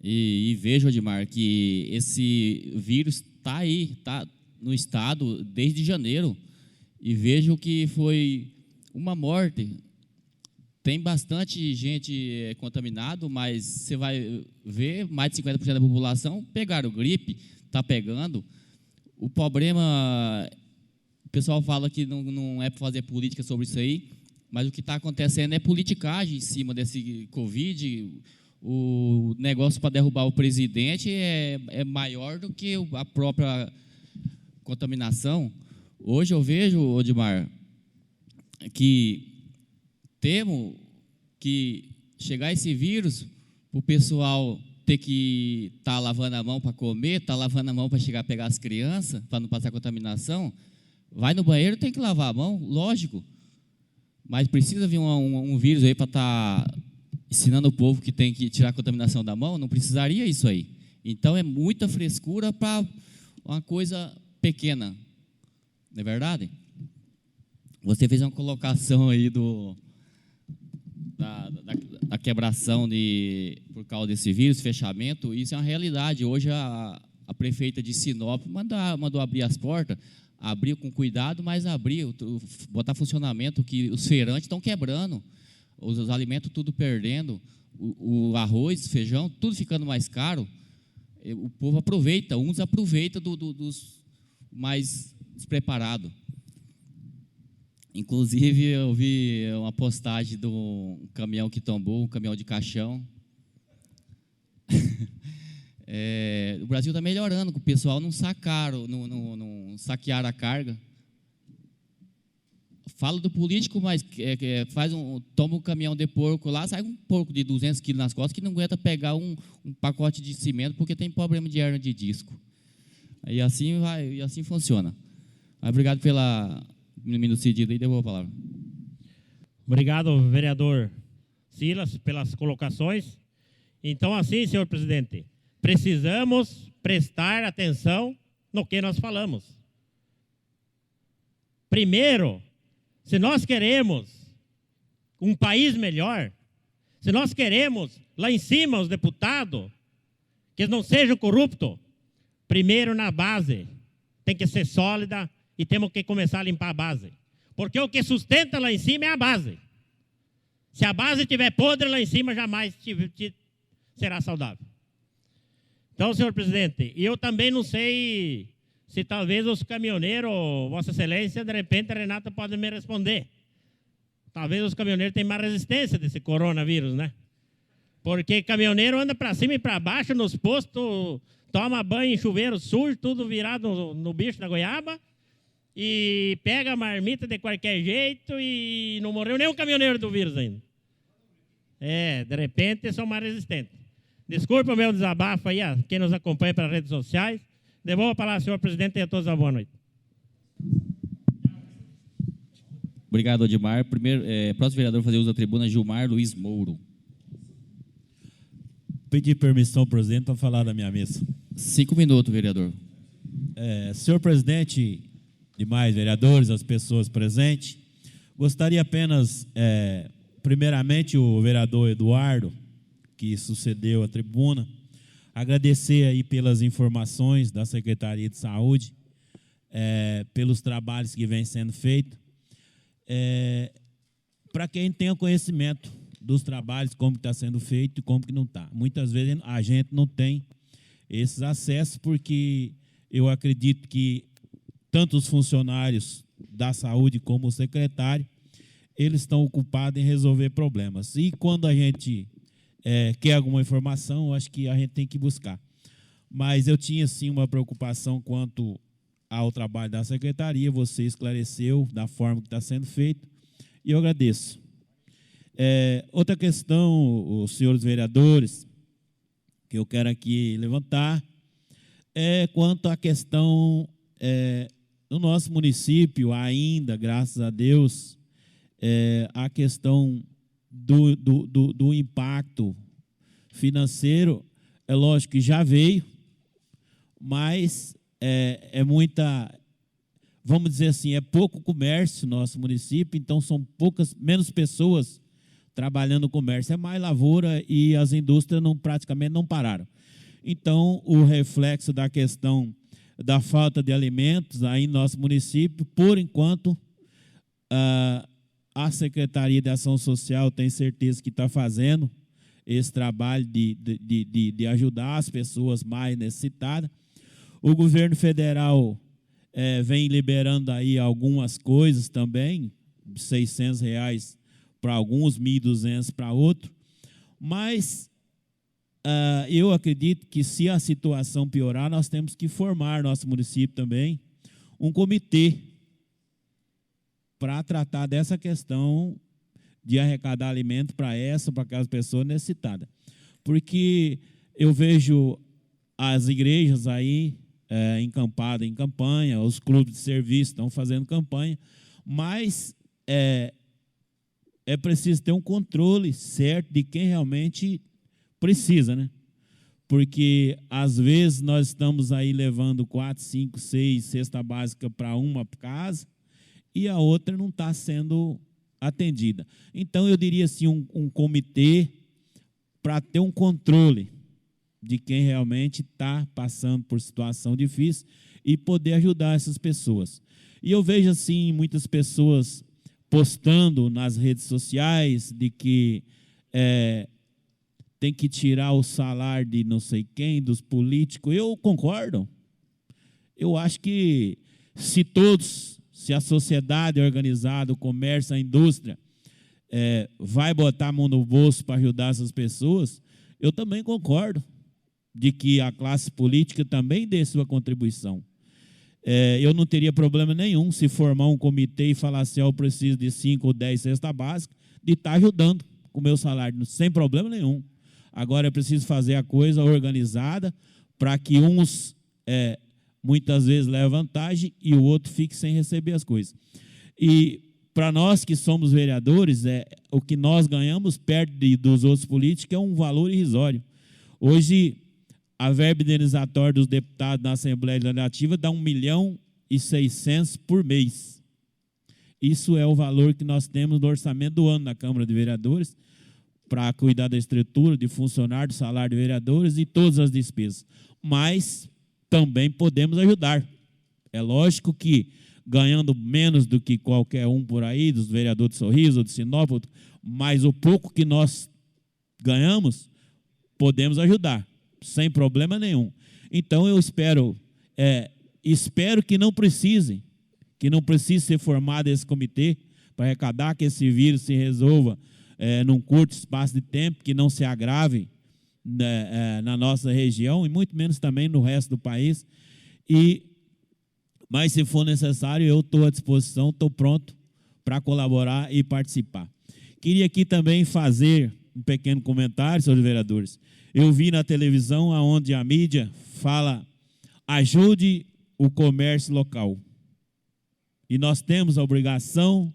E vejo, Odimar, que esse vírus está aí, está no estado desde janeiro, e vejo que foi uma morte. Tem bastante gente contaminado, mas você vai ver, mais de 50% da população pegaram gripe, está pegando. O problema, o pessoal fala que não é para fazer política sobre isso aí, mas o que está acontecendo é politicagem em cima desse Covid. O negócio para derrubar o presidente é maior do que a própria contaminação. Hoje eu vejo, Odimar, que temo que chegar esse vírus, o pessoal ter que estar lavando a mão para comer, lavando a mão para chegar a pegar as crianças, para não passar contaminação. Vai no banheiro, tem que lavar a mão, lógico. Mas precisa vir um vírus aí para estar ensinando o povo que tem que tirar a contaminação da mão? Não precisaria isso aí. Então é muita frescura para uma coisa pequena. Não é verdade? Você fez uma colocação aí da quebração por causa desse vírus, fechamento. Isso é uma realidade. Hoje a prefeita de Sinop mandou abrir as portas, abriu com cuidado, mas abriu, botar funcionamento, que os feirantes estão quebrando, os alimentos tudo perdendo, o arroz, feijão, tudo ficando mais caro. O povo aproveita, uns aproveitam dos mais despreparados. Inclusive, eu vi uma postagem de um caminhão que tombou, um caminhão de caixão. O Brasil está melhorando, com o pessoal não sacaram, não saquearam a carga. Falo do político, mas toma um caminhão de porco lá, sai um porco de 200 quilos nas costas que não aguenta pegar um pacote de cimento porque tem problema de hernia de disco. E assim vai, e assim funciona. Obrigado pela minuto cedido e devolvo a palavra. Obrigado, vereador Silas, pelas colocações. Então, assim, senhor presidente, precisamos prestar atenção no que nós falamos. Primeiro, se nós queremos um país melhor, se nós queremos lá em cima os deputados que não sejam corruptos, primeiro na base tem que ser sólida e temos que começar a limpar a base. Porque o que sustenta lá em cima é a base. Se a base estiver podre lá em cima, jamais será saudável. Então, senhor presidente, eu também não sei se talvez os caminhoneiros, Vossa Excelência, de repente a Renata pode me responder. Talvez os caminhoneiros tenham mais resistência desse coronavírus, né? Porque caminhoneiro anda para cima e para baixo nos postos, toma banho em chuveiro sujo, tudo virado no bicho da goiaba, e pega a marmita de qualquer jeito e não morreu nenhum caminhoneiro do vírus ainda. De repente são mais resistentes. Desculpa o meu desabafo aí, quem nos acompanha pelas redes sociais. Devolvo a palavra ao senhor presidente e a todos uma boa noite. Obrigado, Odimar. Primeiro, próximo vereador a fazer uso da tribuna, Gilmar Luiz Mouro. Pedi permissão, presidente, para falar da minha mesa. 5 minutos, vereador. Senhor presidente, demais vereadores, as pessoas presentes, gostaria apenas, primeiramente, o vereador Eduardo, que sucedeu a tribuna, agradecer aí pelas informações da Secretaria de Saúde, pelos trabalhos que vêm sendo feitos, para quem tenha conhecimento dos trabalhos, como está sendo feito e como que não está. Muitas vezes a gente não tem esses acessos, porque eu acredito que tanto os funcionários da saúde como o secretário, eles estão ocupados em resolver problemas. E quando a gente quer alguma informação, eu acho que a gente tem que buscar. Mas eu tinha, sim, uma preocupação quanto ao trabalho da secretaria, você esclareceu da forma que está sendo feito, e eu agradeço. Outra questão, os senhores vereadores, que eu quero aqui levantar, é quanto à questão no nosso município, ainda, graças a Deus, a questão do impacto financeiro, é lógico que já veio, mas vamos dizer assim, é pouco comércio no nosso município, então são menos pessoas trabalhando no comércio, é mais lavoura e as indústrias praticamente não pararam. Então, o reflexo da questão da falta de alimentos aí no nosso município, por enquanto, a Secretaria de Ação Social tem certeza que está fazendo esse trabalho de ajudar as pessoas mais necessitadas. O governo federal vem liberando aí algumas coisas também, R$600 para alguns, 1.200 para outros, mas eu acredito que se a situação piorar, nós temos que formar nosso município também um comitê para tratar dessa questão de arrecadar alimento para aquelas pessoas necessitadas. Porque eu vejo as igrejas aí encampadas em campanha, os clubes de serviço estão fazendo campanha, mas é preciso ter um controle certo de quem realmente precisa, né? Porque, às vezes, nós estamos aí levando 4, 5, 6 cesta básica para uma casa e a outra não está sendo atendida. Então, eu diria assim, um comitê para ter um controle de quem realmente está passando por situação difícil e poder ajudar essas pessoas. E eu vejo, assim, muitas pessoas postando nas redes sociais de que tem que tirar o salário de não sei quem, dos políticos. Eu concordo. Eu acho que se a sociedade organizada, o comércio, a indústria, vai botar a mão no bolso para ajudar essas pessoas, eu também concordo de que a classe política também dê sua contribuição. Eu não teria problema nenhum se formar um comitê e falar assim, eu preciso de 5 ou 10 cestas básicas, de estar ajudando com o meu salário, sem problema nenhum. Agora é preciso fazer a coisa organizada para que uns muitas vezes levem vantagem e o outro fique sem receber as coisas. E para nós que somos vereadores, o que nós ganhamos perto dos outros políticos é um valor irrisório. Hoje, a verba indenizatória dos deputados na Assembleia Legislativa dá 1.600.000 por mês. Isso é o valor que nós temos no orçamento do ano na Câmara de Vereadores, para cuidar da estrutura, de funcionário, do salário de vereadores e todas as despesas. Mas também podemos ajudar. É lógico que ganhando menos do que qualquer um por aí, dos vereadores de Sorriso ou de Sinop, mas o pouco que nós ganhamos, podemos ajudar, sem problema nenhum. Então eu espero que não precise ser formado esse comitê para arrecadar, que esse vírus se resolva num curto espaço de tempo, que não se agrave na nossa região e muito menos também no resto do país. Mas se for necessário, eu estou à disposição, estou pronto para colaborar e participar. Queria aqui também fazer um pequeno comentário, senhores vereadores. Eu vi na televisão onde a mídia fala, ajude o comércio local. E nós temos a obrigação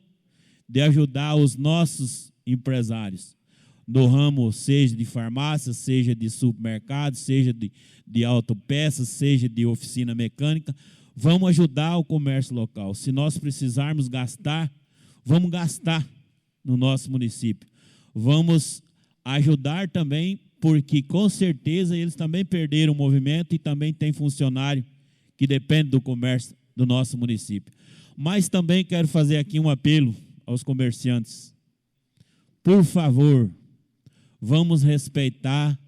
de ajudar os nossos empresários, no ramo seja de farmácia, seja de supermercado, seja de autopeças, seja de oficina mecânica. Vamos ajudar o comércio local. Se nós precisarmos gastar, vamos gastar no nosso município. Vamos ajudar também, porque com certeza eles também perderam o movimento e também tem funcionário que depende do comércio do nosso município. Mas também quero fazer aqui um apelo aos comerciantes. Por favor, vamos respeitar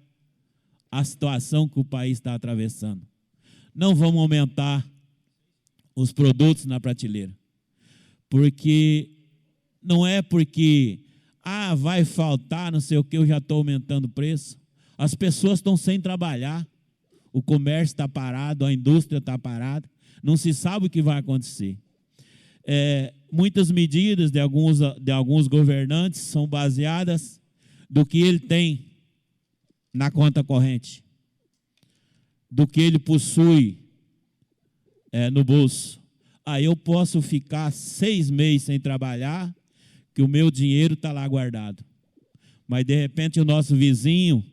a situação que o país está atravessando. Não vamos aumentar os produtos na prateleira. Porque não é porque, vai faltar, não sei o que, eu já estou aumentando o preço. As pessoas estão sem trabalhar, o comércio está parado, a indústria está parada, não se sabe o que vai acontecer. Muitas medidas de alguns governantes são baseadas do que ele tem na conta corrente, do que ele possui no bolso. Aí eu posso ficar 6 meses sem trabalhar, que o meu dinheiro está lá guardado. Mas, de repente, o nosso vizinho,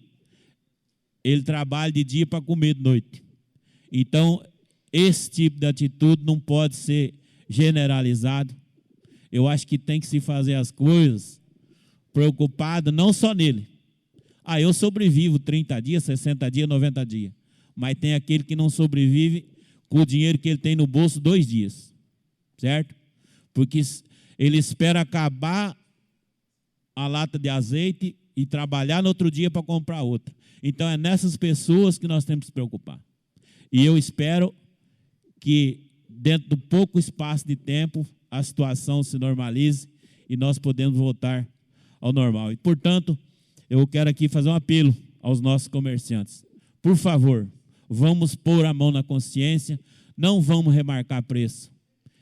ele trabalha de dia para comer de noite. Então, esse tipo de atitude não pode ser generalizado. Eu acho que tem que se fazer as coisas preocupado não só nele. Eu sobrevivo 30 dias, 60 dias, 90 dias. Mas tem aquele que não sobrevive com o dinheiro que ele tem no bolso 2 dias. Certo? Porque ele espera acabar a lata de azeite e trabalhar no outro dia para comprar outra. Então, é nessas pessoas que nós temos que se preocupar. E eu espero que, dentro do pouco espaço de tempo, a situação se normalize e nós podemos voltar ao normal. E, portanto, eu quero aqui fazer um apelo aos nossos comerciantes. Por favor, vamos pôr a mão na consciência, não vamos remarcar preço.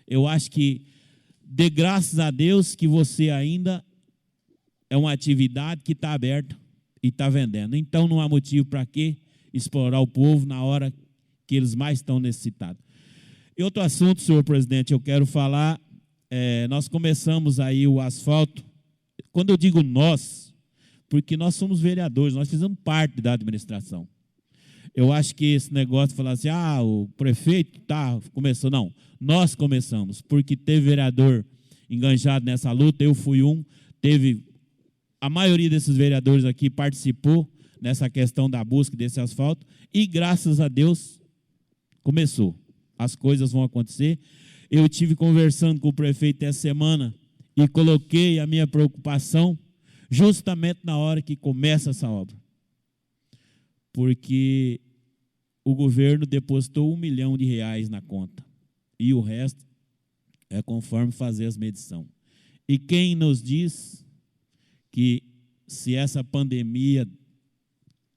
Eu acho que, dê graças a Deus que você ainda é uma atividade que está aberta e está vendendo. Então, não há motivo para que explorar o povo na hora que eles mais estão necessitados. E outro assunto, senhor presidente, eu quero falar, nós começamos aí o asfalto. Quando eu digo nós, porque nós somos vereadores, nós fizemos parte da administração. Eu acho que esse negócio de falar assim, o prefeito começou. Não, nós começamos, porque teve vereador enganjado nessa luta, eu fui um, a maioria desses vereadores aqui participou nessa questão da busca desse asfalto, e graças a Deus começou. As coisas vão acontecer. Eu estive conversando com o prefeito essa semana e coloquei a minha preocupação justamente na hora que começa essa obra. Porque o governo depositou R$1 milhão na conta. E o resto é conforme fazer as medições. E quem nos diz que se essa pandemia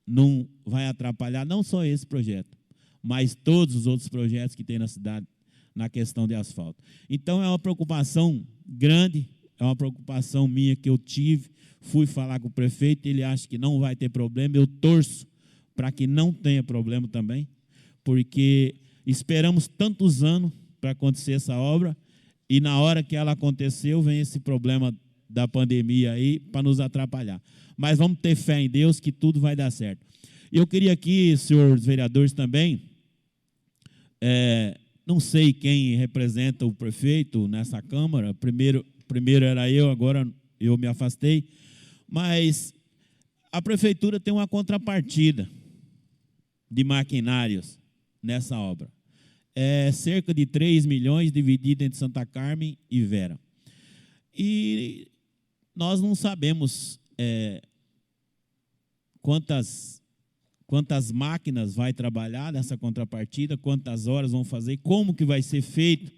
não vai atrapalhar, não só esse projeto, mas todos os outros projetos que tem na cidade na questão de asfalto. Então, é uma preocupação grande, é uma preocupação minha que eu tive, fui falar com o prefeito, ele acha que não vai ter problema, eu torço para que não tenha problema também, porque esperamos tantos anos para acontecer essa obra, e na hora que ela aconteceu, vem esse problema da pandemia aí para nos atrapalhar. Mas vamos ter fé em Deus que tudo vai dar certo. Eu queria aqui, senhores vereadores também, não sei quem representa o prefeito nessa Câmara, primeiro era eu, agora eu me afastei, mas a prefeitura tem uma contrapartida de maquinários nessa obra. Cerca de 3 milhões dividido entre Santa Carmen e Vera. E nós não sabemos quantas máquinas vai trabalhar nessa contrapartida, quantas horas vão fazer, como que vai ser feito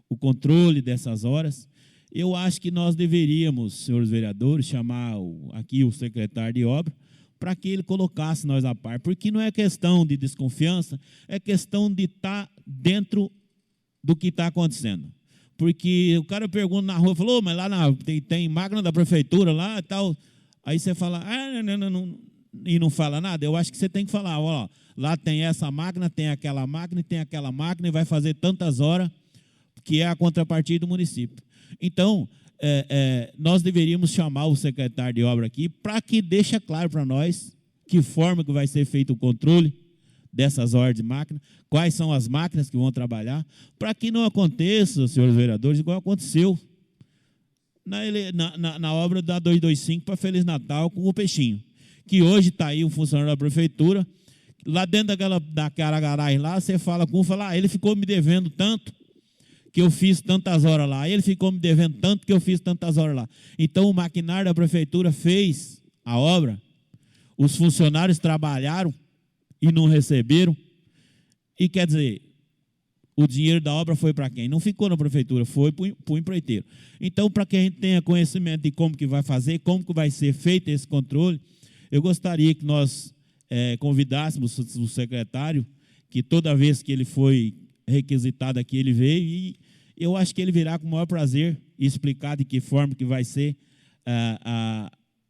o controle dessas horas. Eu acho que nós deveríamos, senhores vereadores, chamar aqui o secretário de obra para que ele colocasse nós a par, porque não é questão de desconfiança, é questão de estar dentro do que está acontecendo. Porque o cara pergunta na rua, falou, mas lá tem máquina da prefeitura lá e tal. Aí você fala, não, e não fala nada. Eu acho que você tem que falar, lá tem essa máquina, tem aquela máquina, e tem aquela máquina, e vai fazer tantas horas, que é a contrapartida do município. Então, nós deveríamos chamar o secretário de obra aqui para que deixe claro para nós que forma que vai ser feito o controle dessas horas de máquina, quais são as máquinas que vão trabalhar, para que não aconteça, senhores vereadores, igual aconteceu na obra da 225 para Feliz Natal com o Peixinho, que hoje está aí um funcionário da prefeitura, lá dentro daquela garagem lá, você fala com um, fala, ele ficou me devendo tanto, que eu fiz tantas horas lá, ele ficou me devendo tanto que eu fiz tantas horas lá. Então, o maquinário da prefeitura fez a obra, os funcionários trabalharam e não receberam, e quer dizer, o dinheiro da obra foi para quem? Não ficou na prefeitura, foi para o empreiteiro. Então, para que a gente tenha conhecimento de como que vai fazer, como que vai ser feito esse controle, eu gostaria que nós convidássemos o secretário, que toda vez que ele foi requisitado aqui, ele veio, e eu acho que ele virá com o maior prazer explicar de que forma que vai ser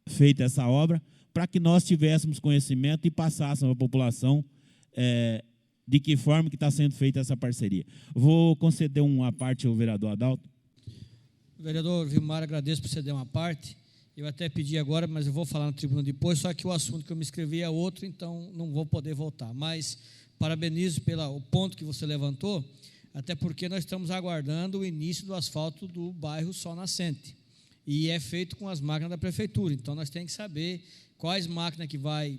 feita essa obra, para que nós tivéssemos conhecimento e passássemos à população de que forma que está sendo feita essa parceria. Vou conceder uma parte ao vereador Adalto. Vereador Vilmar, agradeço por ceder uma parte. Eu até pedi agora, mas eu vou falar na tribuna depois, só que o assunto que eu me inscrevi é outro, então não vou poder voltar. Mas parabenizo pelo ponto que você levantou, até porque nós estamos aguardando o início do asfalto do bairro Sol Nascente. E é feito com as máquinas da prefeitura. Então, nós temos que saber quais máquinas que vai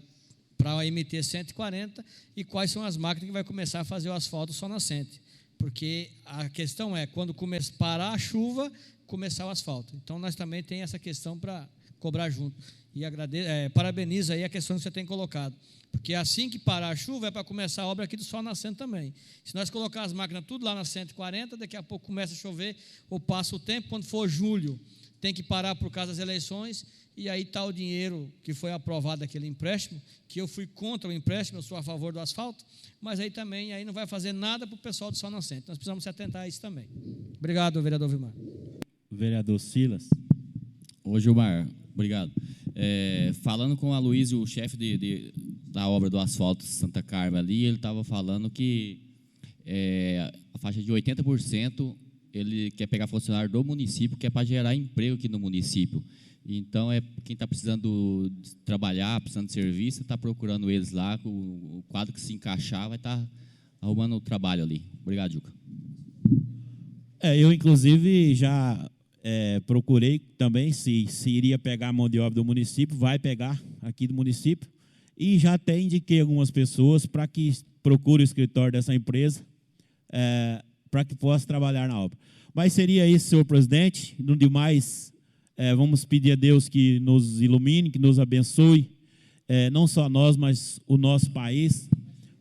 para a MT 140 e quais são as máquinas que vai começar a fazer o asfalto Sol Nascente. Porque a questão é, quando parar a chuva, começar o asfalto. Então, nós também temos essa questão para cobrar junto. E parabenizo aí a questão que você tem colocado. Porque assim que parar a chuva, é para começar a obra aqui do Sol Nascente também. Se nós colocar as máquinas tudo lá na 140, daqui a pouco começa a chover, ou passa o tempo, quando for julho, tem que parar por causa das eleições, e aí está o dinheiro que foi aprovado aquele empréstimo, que eu fui contra o empréstimo, eu sou a favor do asfalto, mas aí também aí não vai fazer nada para o pessoal do Sol Nascente. Nós precisamos se atentar a isso também. Obrigado, vereador Vilmar. Vereador Silas. Ô, Gilmar, obrigado. Falando com a Luiz, o chefe da obra do asfalto Santa Carmen ali, ele estava falando que a faixa de 80% ele quer pegar funcionário do município, que é para gerar emprego aqui no município. Então, quem está precisando trabalhar, precisando de serviço, está procurando eles lá, o quadro que se encaixar vai estar arrumando o trabalho ali. Obrigado, Juca. Eu, inclusive, já procurei também se iria pegar a mão de obra do município, vai pegar aqui do município, e já até indiquei algumas pessoas para que procure o escritório dessa empresa, para que possa trabalhar na obra. Mas seria isso, senhor presidente. No demais, vamos pedir a Deus que nos ilumine, que nos abençoe, não só nós, mas o nosso país,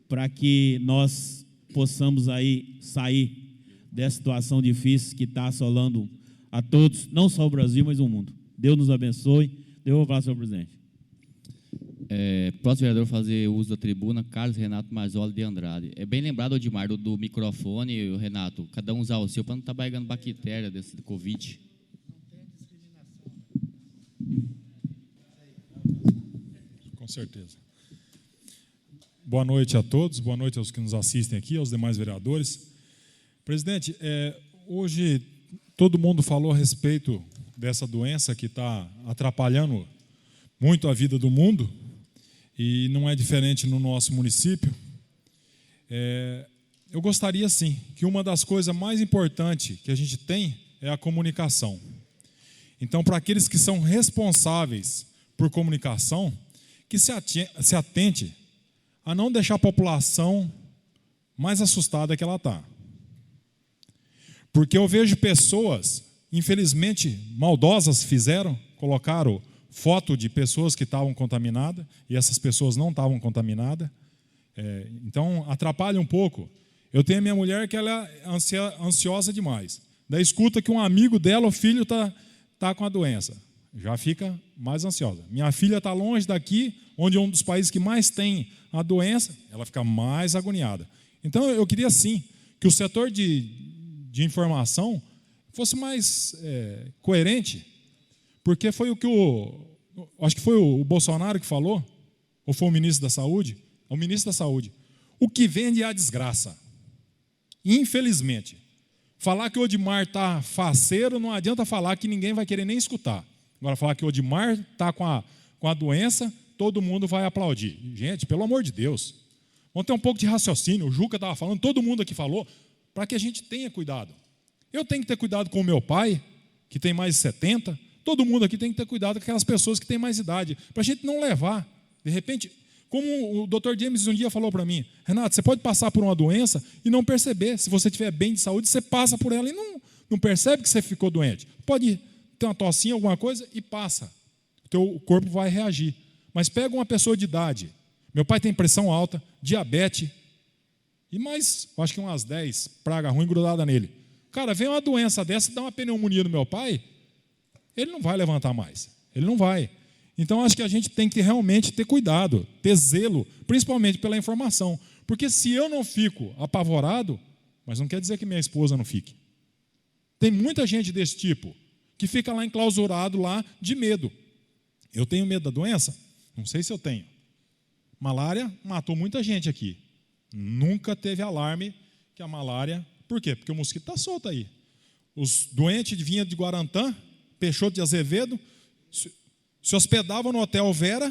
para que nós possamos aí sair dessa situação difícil que está assolando a todos, não só o Brasil, mas o mundo. Deus nos abençoe. Deus vai falar, senhor presidente. Próximo vereador fazer uso da tribuna, Carlos Renato Marzoli de Andrade. É bem lembrado, Odimar, do microfone, Renato, cada um usar o seu para não estar pegando bactéria desse Covid. Com certeza. Boa noite a todos, boa noite aos que nos assistem aqui, aos demais vereadores. Presidente, hoje todo mundo falou a respeito dessa doença que está atrapalhando muito a vida do mundo, e não é diferente no nosso município. Eu gostaria, sim, que uma das coisas mais importantes que a gente tem é a comunicação. Então, para aqueles que são responsáveis por comunicação, que se atente a não deixar a população mais assustada que ela está. Porque eu vejo pessoas, infelizmente, maldosas colocaram foto de pessoas que estavam contaminadas, e essas pessoas não estavam contaminadas. Então, atrapalha um pouco. Eu tenho a minha mulher que ela é ansiosa demais. Daí escuta que um amigo dela, o filho, está com a doença. Já fica mais ansiosa. Minha filha está longe daqui, onde é um dos países que mais tem a doença, ela fica mais agoniada. Então, eu queria, sim, que o setor de informação fosse mais coerente, porque foi o que acho que foi o Bolsonaro que falou, ou foi o ministro da Saúde? O ministro da Saúde. O que vende é a desgraça. Infelizmente. Falar que o Odimar está faceiro, não adianta falar que ninguém vai querer nem escutar. Agora, falar que o Odimar está com a doença, todo mundo vai aplaudir. Gente, pelo amor de Deus. Vamos ter um pouco de raciocínio. O Juca estava falando, todo mundo aqui falou, para que a gente tenha cuidado. Eu tenho que ter cuidado com o meu pai, que tem mais de 70. Todo mundo aqui tem que ter cuidado com aquelas pessoas que têm mais idade, para a gente não levar. De repente, como o Dr. James um dia falou para mim, Renato, você pode passar por uma doença e não perceber. Se você estiver bem de saúde, você passa por ela e não percebe que você ficou doente. Pode ter uma tossinha, alguma coisa, e passa. O teu corpo vai reagir. Mas pega uma pessoa de idade. Meu pai tem pressão alta, diabetes, E mais, acho que umas 10 pragas ruins grudadas nele. Cara, vem uma doença dessa, dá uma pneumonia no meu pai, ele não vai levantar mais. Ele não vai. Então, acho que a gente tem que realmente ter cuidado, ter zelo, principalmente pela informação. Porque se eu não fico apavorado, mas não quer dizer que minha esposa não fique. Tem muita gente desse tipo, que fica lá enclausurado lá de medo. Eu tenho medo da doença? Não sei se eu tenho. Malária matou muita gente aqui. Nunca teve alarme que a malária... Por quê? Porque o mosquito está solto aí. Os doentes vinham de Guarantã, Peixoto de Azevedo, se hospedavam no Hotel Vera,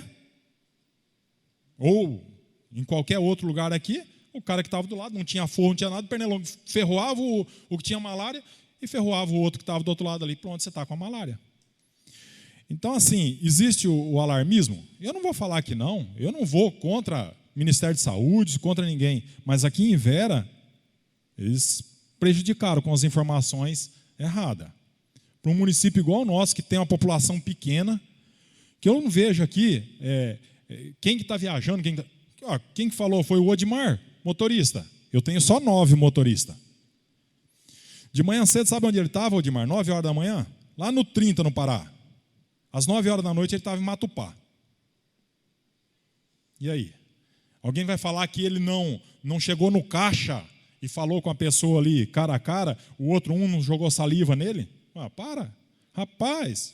ou em qualquer outro lugar aqui, o cara que estava do lado, não tinha forro, não tinha nada, o pernilongo ferroava o que tinha malária e ferroava o outro que estava do outro lado ali, pronto, você está com a malária. Então, assim, existe o alarmismo? Eu não vou falar que não, eu não vou contra o Ministério de Saúde, contra ninguém, mas aqui em Vera, eles prejudicaram com as informações erradas. Para um município igual ao nosso, que tem uma população pequena, que eu não vejo aqui, quem que está viajando, quem que falou foi o Odimar, motorista. Eu tenho só 9 motoristas. De manhã cedo, sabe onde ele estava, Odimar? 9 horas da manhã? Lá no 30, no Pará. Às 9 horas da noite, ele estava em Matupá. E aí? Alguém vai falar que ele não chegou no caixa e falou com a pessoa ali, cara a cara, o outro não jogou saliva nele? Ah, para. Rapaz,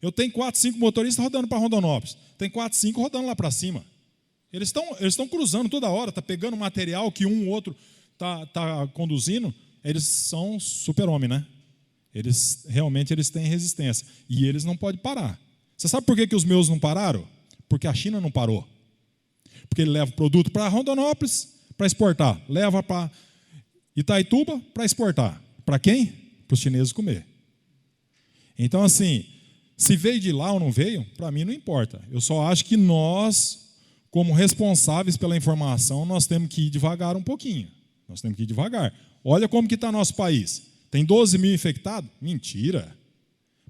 eu tenho 4, 5 motoristas rodando para Rondonópolis. Tem 4, 5 rodando lá para cima. Eles estão cruzando toda hora, está pegando material que um ou outro está conduzindo. Eles são super-homem, né? Realmente eles têm resistência. E eles não podem parar. Você sabe por que os meus não pararam? Porque a China não parou. Porque ele leva produto para Rondonópolis para exportar. Leva para Itaituba para exportar. Para quem? Para os chineses comer. Então, assim, se veio de lá ou não veio, para mim não importa. Eu só acho que nós, como responsáveis pela informação, nós temos que ir devagar um pouquinho. Nós temos que ir devagar. Olha como que está nosso país. Tem 12 mil infectados? Mentira.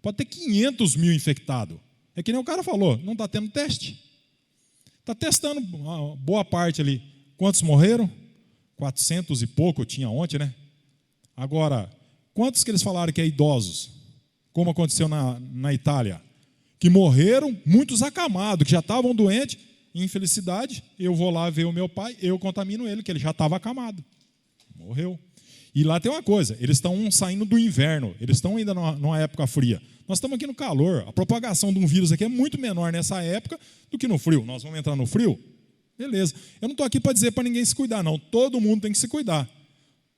Pode ter 500 mil infectados. É que nem o cara falou, não está tendo teste. Está testando uma boa parte ali. Quantos morreram? 400 e pouco, tinha ontem, né? Agora, quantos que eles falaram que é idosos? Como aconteceu na Itália? Que morreram, muitos acamados, que já estavam doentes. Infelicidade, eu vou lá ver o meu pai, eu contamino ele, que ele já estava acamado. Morreu. E lá tem uma coisa, eles estão saindo do inverno, eles estão ainda numa época fria. Nós estamos aqui no calor, a propagação de um vírus aqui é muito menor nessa época do que no frio. Nós vamos entrar no frio? Beleza. Eu não estou aqui para dizer para ninguém se cuidar, não. Todo mundo tem que se cuidar.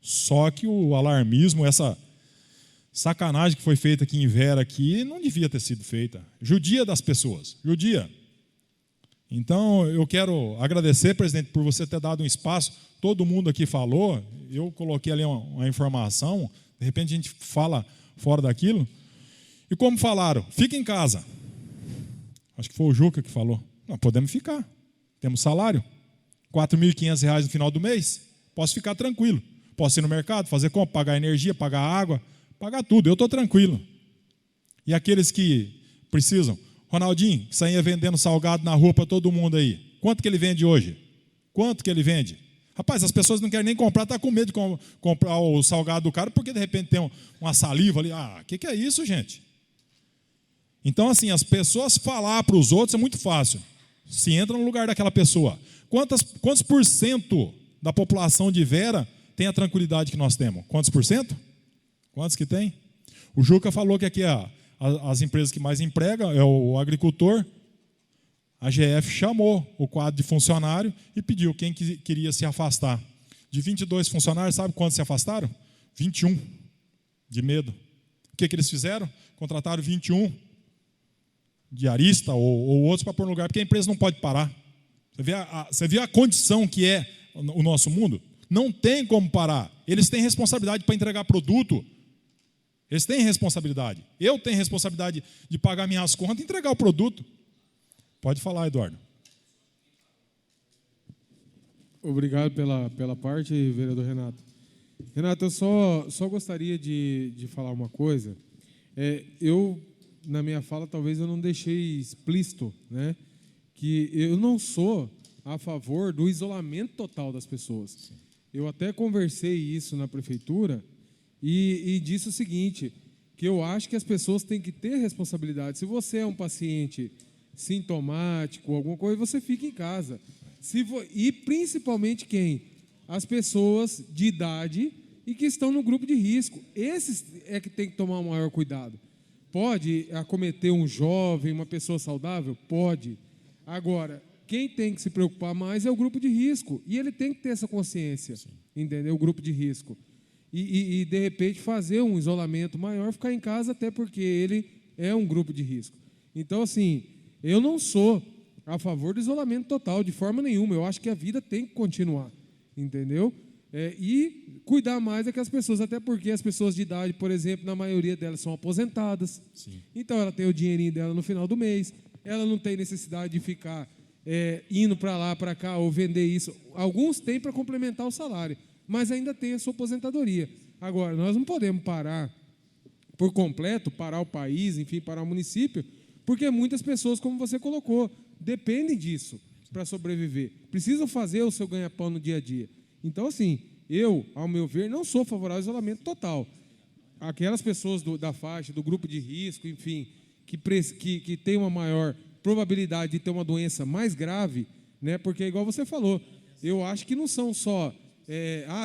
Só que o alarmismo, essa sacanagem que foi feita aqui em Vera, aqui, não devia ter sido feita. Judia das pessoas, judia. Então, eu quero agradecer, presidente, por você ter dado um espaço. Todo mundo aqui falou, eu coloquei ali uma informação, de repente a gente fala fora daquilo. E como falaram, fica em casa. Acho que foi o Juca que falou. Não, podemos ficar. Temos salário, R$ 4.500 no final do mês. Posso ficar tranquilo. Posso ir no mercado, fazer compra, pagar energia, pagar água, pagar tudo. Eu estou tranquilo. E aqueles que precisam, Ronaldinho, que saía vendendo salgado na rua para todo mundo aí. Quanto que ele vende hoje? Quanto que ele vende? Rapaz, as pessoas não querem nem comprar, está com medo de comprar o salgado do cara, porque de repente tem uma saliva ali. Ah, o que é isso, gente? Então, assim, as pessoas falar para os outros é muito fácil. Se entra no lugar daquela pessoa. Quantos por cento da população de Vera tem a tranquilidade que nós temos? Quantos por cento? Quantos que tem? O Juca falou que aqui as empresas que mais empregam é o agricultor. A GF chamou o quadro de funcionário e pediu quem queria se afastar. De 22 funcionários, sabe quantos se afastaram? 21, de medo. O que eles fizeram? Contrataram 21 diarista ou outros para pôr no lugar, porque a empresa não pode parar. Você vê a condição que é o nosso mundo? Não tem como parar. Eles têm responsabilidade para entregar produto. Eles têm responsabilidade. Eu tenho responsabilidade de pagar minhas contas e entregar o produto. Pode falar, Eduardo. Obrigado pela parte, vereador Renato. Renato, eu só gostaria de falar uma coisa. Na minha fala, talvez eu não deixei explícito, né, que eu não sou a favor do isolamento total das pessoas. eu até conversei isso na prefeitura e disse o seguinte, que eu acho que as pessoas têm que ter responsabilidade. Se você é um paciente sintomático, alguma coisa, você fica em casa. E principalmente quem? As pessoas de idade e que estão no grupo de risco. Esses é que tem que tomar o maior cuidado. Pode acometer um jovem, uma pessoa saudável? Pode. Agora, quem tem que se preocupar mais é o grupo de risco. E ele tem que ter essa consciência, entendeu? O grupo de risco. E, de repente, fazer um isolamento maior, ficar em casa, até porque ele é um grupo de risco. Então, assim, eu não sou a favor do isolamento total, de forma nenhuma. Eu acho que a vida tem que continuar, entendeu? E cuidar mais daquelas pessoas, até porque as pessoas de idade, por exemplo, na maioria delas são aposentadas. Sim. Então, ela tem o dinheirinho dela no final do mês, ela não tem necessidade de ficar indo para lá, para cá, ou vender isso. Alguns têm para complementar o salário, mas ainda tem a sua aposentadoria. Agora, nós não podemos parar por completo, parar o país, enfim, parar o município, porque muitas pessoas, como você colocou, dependem disso para sobreviver. Precisam fazer o seu ganha-pão no dia a dia. Então, assim, eu, ao meu ver, não sou favorável ao isolamento total. Aquelas pessoas da faixa, do grupo de risco, enfim, que tem uma maior probabilidade de ter uma doença mais grave, né? Porque, igual você falou, eu acho que não são só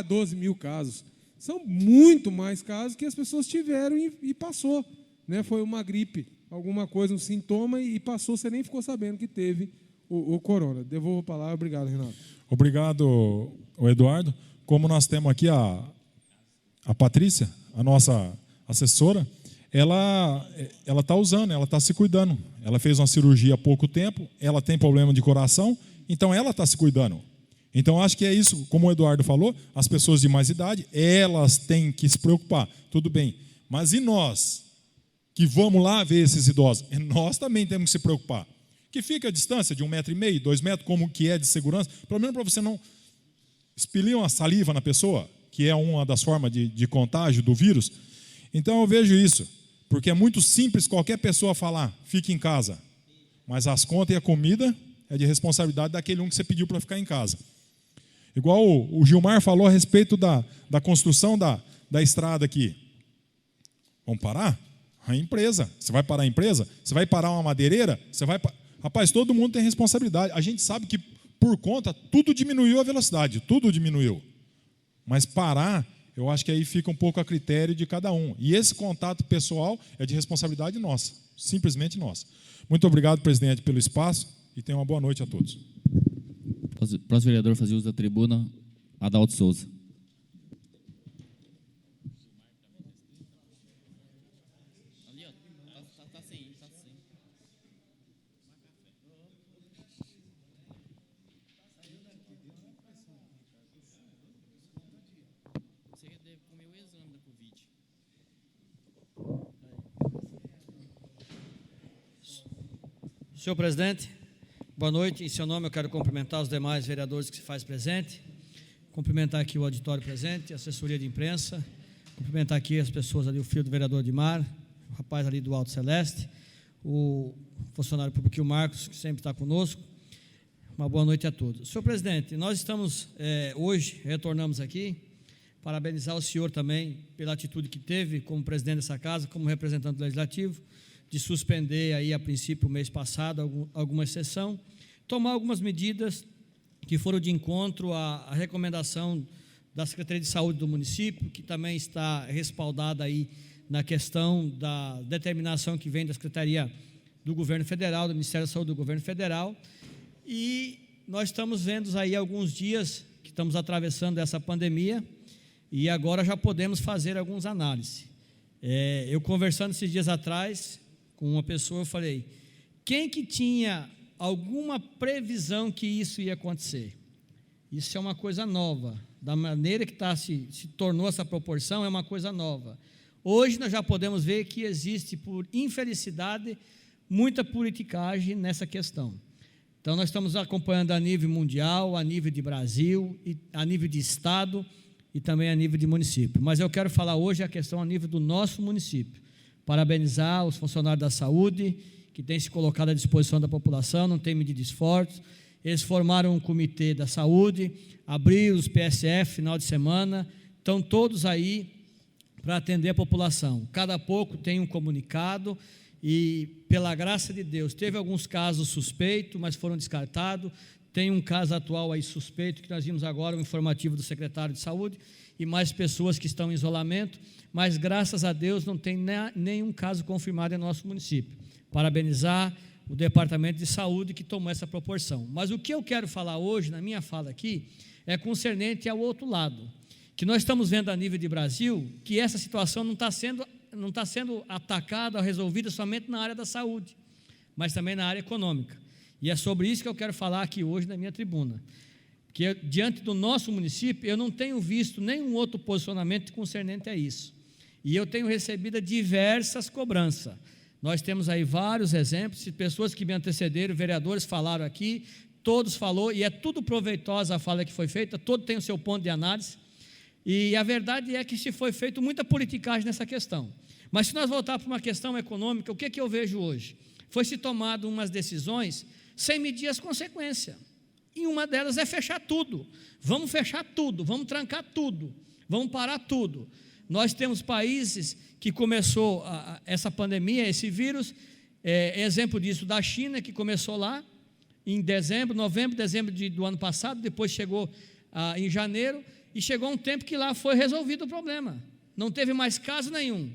12 mil casos. São muito mais casos que as pessoas tiveram e passou, né? Foi uma gripe, alguma coisa, um sintoma e passou, você nem ficou sabendo que teve o corona. Devolvo a palavra. Obrigado, Renato. Obrigado, Eduardo. Como nós temos aqui a Patrícia, a nossa assessora, ela está usando, ela está se cuidando. Ela fez uma cirurgia há pouco tempo, ela tem problema de coração, então ela está se cuidando. Então, acho que é isso, como o Eduardo falou, as pessoas de mais idade, elas têm que se preocupar, tudo bem. Mas e nós, que vamos lá ver esses idosos? Nós também temos que se preocupar. Que fica a distância de 1,5 metro, 2 metros, como que é de segurança, pelo menos para você não expelir uma saliva na pessoa, que é uma das formas de contágio do vírus. Então, eu vejo isso, porque é muito simples qualquer pessoa falar, fique em casa. Mas as contas e a comida é de responsabilidade daquele que você pediu para ficar em casa. Igual o Gilmar falou a respeito da construção da estrada aqui. Vamos parar? A empresa. Você vai parar a empresa? Você vai parar uma madeireira? Você vai... Rapaz, todo mundo tem responsabilidade. A gente sabe que, por conta, tudo diminuiu a velocidade, tudo diminuiu. Mas parar, eu acho que aí fica um pouco a critério de cada um. E esse contato pessoal é de responsabilidade nossa, simplesmente nossa. Muito obrigado, presidente, pelo espaço e tenha uma boa noite a todos. Próximo vereador fazer uso da tribuna, Adalto Souza. Ali, ó, tá sem. Você deve comer o exame da Covid. Senhor presidente, boa noite. Em seu nome, eu quero cumprimentar os demais vereadores que se faz presente, cumprimentar aqui o auditório presente, a assessoria de imprensa, cumprimentar aqui as pessoas ali, o filho do vereador Dimar, o rapaz ali do Alto Celeste, o funcionário público, o Marcos, que sempre está conosco. Uma boa noite a todos. Senhor presidente, nós estamos, hoje, retornamos aqui, parabenizar o senhor também pela atitude que teve como presidente dessa casa, como representante do Legislativo, de suspender aí a princípio o mês passado alguma exceção, tomar algumas medidas que foram de encontro à recomendação da Secretaria de Saúde do município, que também está respaldada aí na questão da determinação que vem da Secretaria do Governo Federal, do Ministério da Saúde do Governo Federal, e nós estamos vendo aí alguns dias que estamos atravessando essa pandemia e agora já podemos fazer algumas análises. Eu conversando esses dias atrás com uma pessoa, eu falei, quem que tinha alguma previsão que isso ia acontecer? Isso é uma coisa nova, da maneira que se tornou essa proporção, é uma coisa nova. Hoje nós já podemos ver que existe, por infelicidade, muita politicagem nessa questão. Então nós estamos acompanhando a nível mundial, a nível de Brasil, a nível de Estado e também a nível de município. Mas eu quero falar hoje a questão a nível do nosso município. Parabenizar os funcionários da saúde, que têm se colocado à disposição da população, não têm medido esforços, eles formaram um comitê da saúde, abriram os PSF final de semana, estão todos aí para atender a população. Cada pouco tem um comunicado e, pela graça de Deus, teve alguns casos suspeitos, mas foram descartados. Tem um caso atual aí suspeito, que nós vimos agora, um informativo do secretário de saúde, e mais pessoas que estão em isolamento, mas graças a Deus não tem nenhum caso confirmado em nosso município. Parabenizar o Departamento de Saúde que tomou essa proporção. Mas o que eu quero falar hoje, na minha fala aqui, é concernente ao outro lado, que nós estamos vendo a nível de Brasil, que essa situação não está sendo atacada ou resolvida somente na área da saúde, mas também na área econômica. E é sobre isso que eu quero falar aqui hoje na minha tribuna. Porque diante do nosso município, eu não tenho visto nenhum outro posicionamento concernente a isso. E eu tenho recebido diversas cobranças. Nós temos aí vários exemplos, de pessoas que me antecederam, vereadores falaram aqui, todos falaram, e é tudo proveitosa a fala que foi feita, todo tem o seu ponto de análise, e a verdade é que se foi feito muita politicagem nessa questão. Mas se nós voltarmos para uma questão econômica, o que eu vejo hoje? Foi-se tomado umas decisões sem medir as consequências, e uma delas é fechar tudo. Vamos fechar tudo, vamos trancar tudo, vamos parar tudo. Nós temos países que começou essa pandemia, esse vírus, exemplo disso da China, que começou lá em novembro, dezembro do ano passado, depois chegou em janeiro, e chegou um tempo que lá foi resolvido o problema, não teve mais caso nenhum.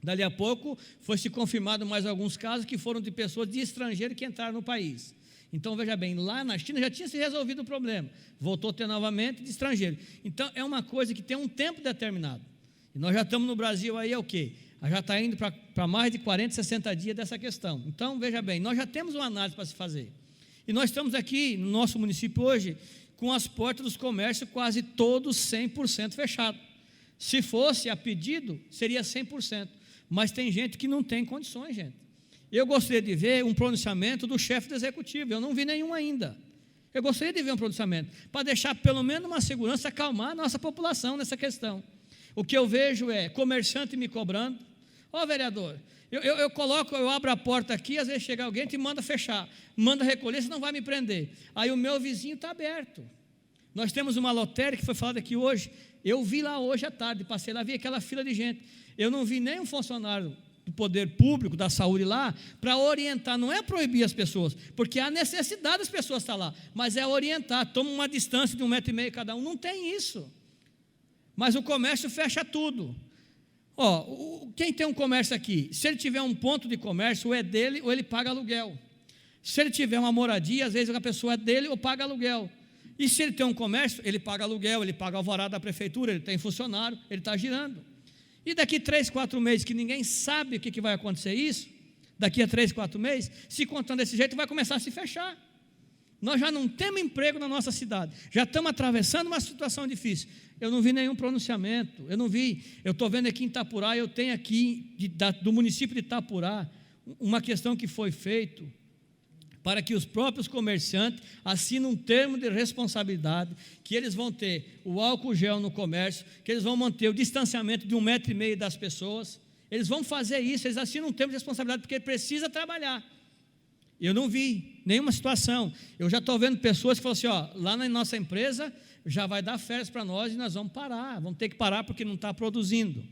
Dali a pouco foi se confirmado mais alguns casos que foram de pessoas de estrangeiro que entraram no país. Então, veja bem, lá na China já tinha se resolvido o problema, voltou a ter novamente de estrangeiro. Então, é uma coisa que tem um tempo determinado. E nós já estamos no Brasil aí, é o quê? Já está indo para mais de 40, 60 dias dessa questão. Então, veja bem, nós já temos uma análise para se fazer. E nós estamos aqui no nosso município hoje com as portas dos comércios quase todos 100% fechados. Se fosse a pedido, seria 100%. Mas tem gente que não tem condições, gente. Eu gostaria de ver um pronunciamento do chefe do executivo, eu não vi nenhum ainda. Eu gostaria de ver um pronunciamento, para deixar pelo menos uma segurança, acalmar a nossa população nessa questão. O que eu vejo é comerciante me cobrando. Ó, vereador, eu abro a porta aqui, às vezes chega alguém e te manda fechar, manda recolher, você não vai me prender. Aí o meu vizinho está aberto. Nós temos uma lotérica que foi falada aqui hoje, eu vi lá hoje à tarde, passei lá, vi aquela fila de gente. Eu não vi nenhum funcionário do poder público, da saúde lá, para orientar, não é proibir as pessoas, porque há necessidade das pessoas estar lá, mas é orientar, toma uma distância de 1,5 metro cada um, não tem isso. Mas o comércio fecha tudo. Ó, quem tem um comércio aqui, se ele tiver um ponto de comércio, ou é dele ou ele paga aluguel. Se ele tiver uma moradia, às vezes a pessoa é dele ou paga aluguel. E se ele tem um comércio, ele paga aluguel, ele paga alvará da prefeitura, ele tem funcionário, ele está girando. E daqui 3, 4 meses, que ninguém sabe o que vai acontecer isso, daqui a 3, 4 meses, se contando desse jeito, vai começar a se fechar. Nós já não temos emprego na nossa cidade, já estamos atravessando uma situação difícil. Eu não vi nenhum pronunciamento, eu estou vendo aqui em Itapurá, eu tenho aqui do município de Itapurá, uma questão que foi feita para que os próprios comerciantes assinem um termo de responsabilidade, que eles vão ter o álcool gel no comércio, que eles vão manter o distanciamento de 1,5 metro das pessoas, eles vão fazer isso, eles assinam um termo de responsabilidade, porque precisa trabalhar. Eu não vi nenhuma situação, eu já estou vendo pessoas que falam assim, ó, lá na nossa empresa já vai dar férias para nós e nós vamos parar, vamos ter que parar porque não está produzindo.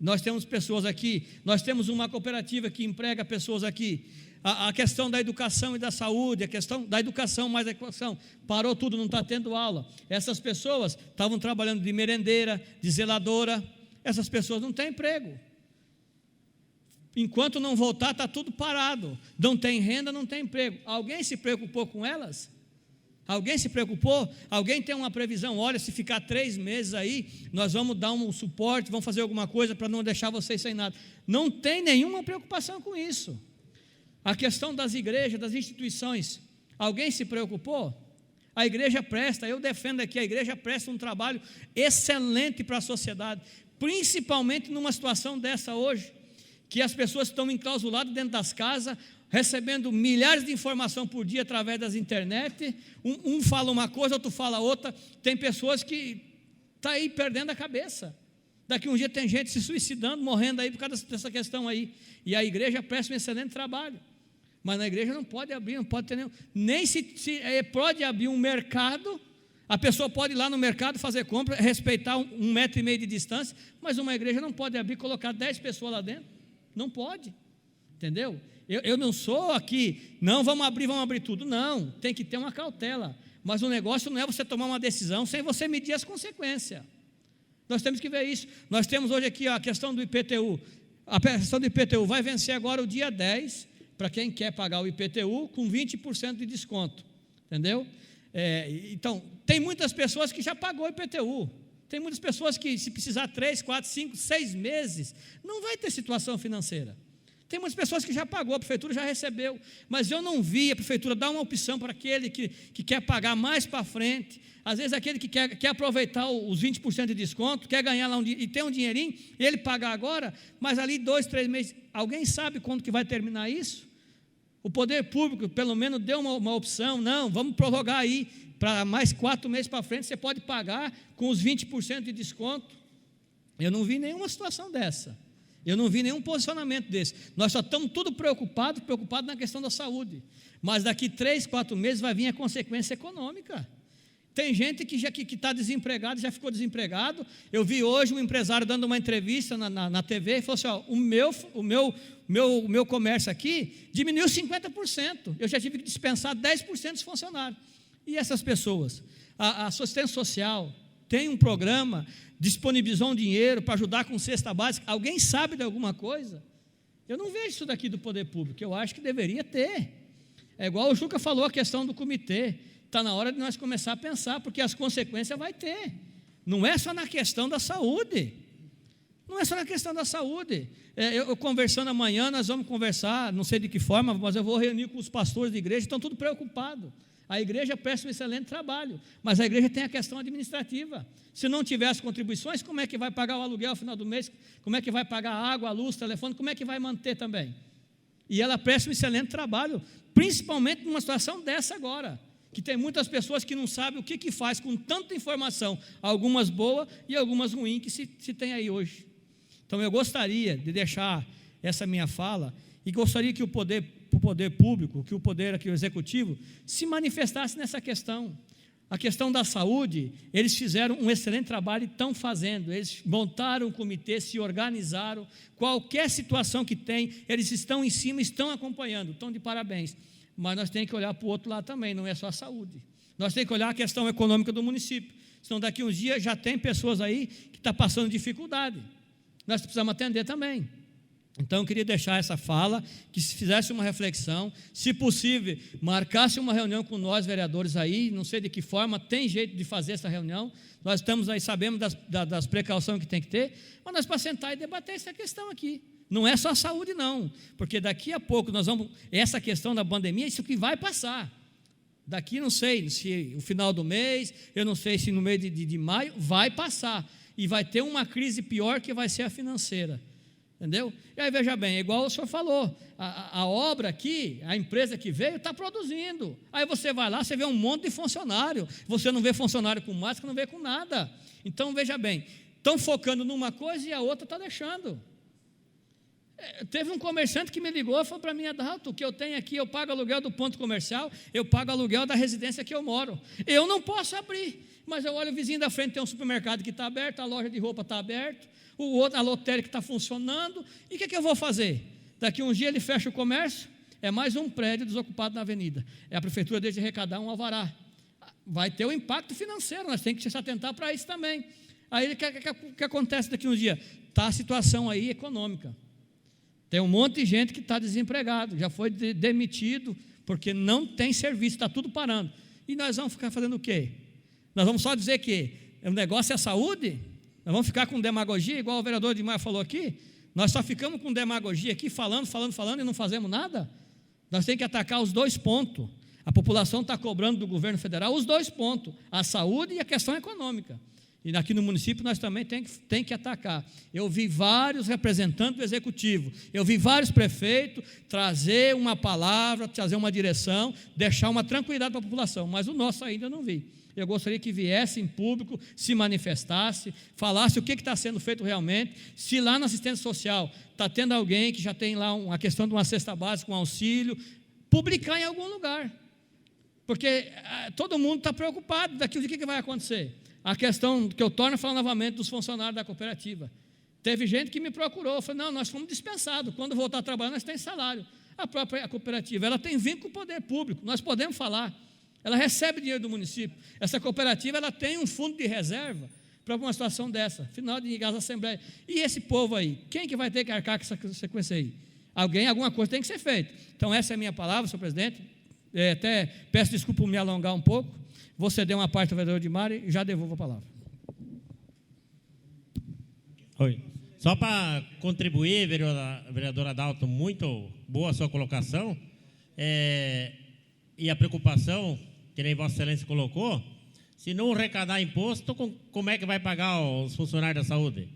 Nós temos pessoas aqui, nós temos uma cooperativa que emprega pessoas aqui, a questão da educação e da saúde, a questão da educação mais da educação, parou tudo, não está tendo aula. Essas pessoas estavam trabalhando de merendeira, de zeladora, essas pessoas não têm emprego. Enquanto não voltar, está tudo parado, não tem renda, não tem emprego. Alguém se preocupou com elas? Alguém se preocupou? Alguém tem uma previsão? Olha, se ficar 3 meses aí, nós vamos dar um suporte, vamos fazer alguma coisa para não deixar vocês sem nada. Não tem nenhuma preocupação com isso. A questão das igrejas, das instituições, alguém se preocupou? A igreja presta, eu defendo aqui, a igreja presta um trabalho excelente para a sociedade, principalmente numa situação dessa hoje, que as pessoas estão enclausuladas dentro das casas, recebendo milhares de informações por dia através das internet, um fala uma coisa, outro fala outra, tem pessoas que estão aí perdendo a cabeça. Daqui um dia tem gente se suicidando, morrendo aí por causa dessa questão aí, e a igreja presta um excelente trabalho. Mas na igreja não pode abrir, não pode ter nem se pode abrir um mercado. A pessoa pode ir lá no mercado fazer compra, respeitar 1,5 metro de distância, mas uma igreja não pode abrir, colocar 10 pessoas lá dentro. Não pode, entendeu? Eu não sou aqui, não, vamos abrir tudo. Não, tem que ter uma cautela. Mas o negócio não é você tomar uma decisão sem você medir as consequências. Nós temos que ver isso. Nós temos hoje aqui a questão do IPTU. A questão do IPTU vai vencer agora o dia 10, para quem quer pagar o IPTU, com 20% de desconto, entendeu? Então, tem muitas pessoas que já pagou o IPTU, tem muitas pessoas que, se precisar 3, 4, 5, 6 meses, não vai ter situação financeira. Tem muitas pessoas que já pagou, a prefeitura já recebeu, mas eu não vi a prefeitura dar uma opção para aquele que quer pagar mais para frente. Às vezes aquele que quer aproveitar os 20% de desconto, quer ganhar lá e ter um dinheirinho, e ele pagar agora, mas ali 2, 3 meses. Alguém sabe quando que vai terminar isso? O poder público pelo menos deu uma opção. Não, vamos prorrogar aí para mais 4 meses para frente, você pode pagar com os 20% de desconto. Eu não vi nenhuma situação dessa. Eu não vi nenhum posicionamento desse. Nós só estamos tudo preocupados na questão da saúde. Mas daqui 3, 4 meses vai vir a consequência econômica. Tem gente que está desempregado, já ficou desempregado. Eu vi hoje um empresário dando uma entrevista na TV e falou assim: ó, o meu comércio aqui diminuiu 50%. Eu já tive que dispensar 10% dos funcionários. E essas pessoas? A assistência social tem um programa, disponibilizou um dinheiro para ajudar com cesta básica. Alguém sabe de alguma coisa? Eu não vejo isso daqui do poder público. Eu acho que deveria ter. É igual o Juca falou, a questão do comitê. Está na hora de nós começar a pensar, porque as consequências vai ter. Não é só na questão da saúde. Não é só na questão da saúde. Eu conversando amanhã, nós vamos conversar, não sei de que forma, mas eu vou reunir com os pastores da igreja, estão tudo preocupados. A igreja presta um excelente trabalho, mas a igreja tem a questão administrativa. Se não tiver as contribuições, como é que vai pagar o aluguel ao final do mês? Como é que vai pagar a água, a luz, o telefone? Como é que vai manter também? E ela presta um excelente trabalho, principalmente numa situação dessa agora, que tem muitas pessoas que não sabem o que faz com tanta informação, algumas boas e algumas ruins que se tem aí hoje. Então eu gostaria de deixar essa minha fala e gostaria que o poder público, que o poder aqui, o executivo, se manifestasse nessa questão. A questão da saúde, eles fizeram um excelente trabalho e estão fazendo. Eles montaram um comitê, se organizaram. Qualquer situação que tem, eles estão em cima, estão acompanhando, estão de parabéns. Mas nós temos que olhar para o outro lado também, não é só a saúde. Nós temos que olhar a questão econômica do município. Senão daqui uns dias já tem pessoas aí que estão passando dificuldade. Nós precisamos atender também. Então, eu queria deixar essa fala, que se fizesse uma reflexão, se possível, marcasse uma reunião com nós, vereadores aí, não sei de que forma, tem jeito de fazer essa reunião, nós estamos aí, sabemos das precauções que tem que ter, mas nós para sentar e debater essa questão aqui. Não é só a saúde não, porque daqui a pouco nós vamos, essa questão da pandemia, isso que vai passar. Daqui não sei, se o final do mês, eu não sei se no mês de maio, vai passar, e vai ter uma crise pior que vai ser a financeira. Entendeu? E aí veja bem, igual o senhor falou, a obra aqui, a empresa que veio está produzindo, aí você vai lá, você vê um monte de funcionário, você não vê funcionário com máscara, não vê com nada. Então veja bem, estão focando numa coisa e a outra está deixando. Teve um comerciante que me ligou e falou para mim: Adalto, o que eu tenho aqui, eu pago aluguel do ponto comercial, eu pago aluguel da residência que eu moro, eu não posso abrir, mas eu olho o vizinho da frente, tem um supermercado que está aberto, a loja de roupa está aberta, a lotérica está funcionando, e o que eu vou fazer? Daqui uns dias ele fecha o comércio, é mais um prédio desocupado na avenida, a prefeitura deixa de arrecadar um alvará, vai ter um impacto financeiro, nós temos que se atentar para isso também. Aí o que acontece daqui uns dias? Está a situação aí econômica, tem um monte de gente que está desempregado, já foi demitido, porque não tem serviço, está tudo parando, e nós vamos ficar fazendo o quê? Nós vamos só dizer que o negócio é a saúde? Nós vamos ficar com demagogia, igual o vereador Edmar falou aqui? Nós só ficamos com demagogia aqui, falando e não fazemos nada? Nós temos que atacar os 2 pontos. A população está cobrando do governo federal os 2 pontos, a saúde e a questão econômica. E aqui no município nós também tem que atacar. Eu vi vários representantes do executivo, eu vi vários prefeitos trazer uma palavra, trazer uma direção, deixar uma tranquilidade para a população, mas o nosso ainda não vi. Eu gostaria que viesse em público, se manifestasse, falasse o que está sendo feito realmente, se lá na assistência social está tendo alguém que já tem lá a questão de uma cesta básica, um auxílio, publicar em algum lugar. Porque todo mundo está preocupado daquilo que vai acontecer. A questão que eu torno a falar novamente dos funcionários da cooperativa. Teve gente que me procurou, falou, não, nós fomos dispensados, quando voltar a trabalhar nós temos salário. A própria cooperativa, ela tem vínculo com o poder público, nós podemos falar. Ela recebe dinheiro do município. Essa cooperativa, ela tem um fundo de reserva para uma situação dessa, final de gás assembleia. E esse povo aí, quem que vai ter que arcar com essa sequência aí? Alguma coisa tem que ser feita. Então, essa é a minha palavra, senhor presidente. Até peço desculpa por me alongar um pouco. Vou ceder uma parte ao vereador Odimar e já devolvo a palavra. Oi. Só para contribuir, vereador Adalto, muito boa a sua colocação. E a preocupação, que nem Vossa Excelência colocou, se não arrecadar imposto, como é que vai pagar os funcionários da saúde?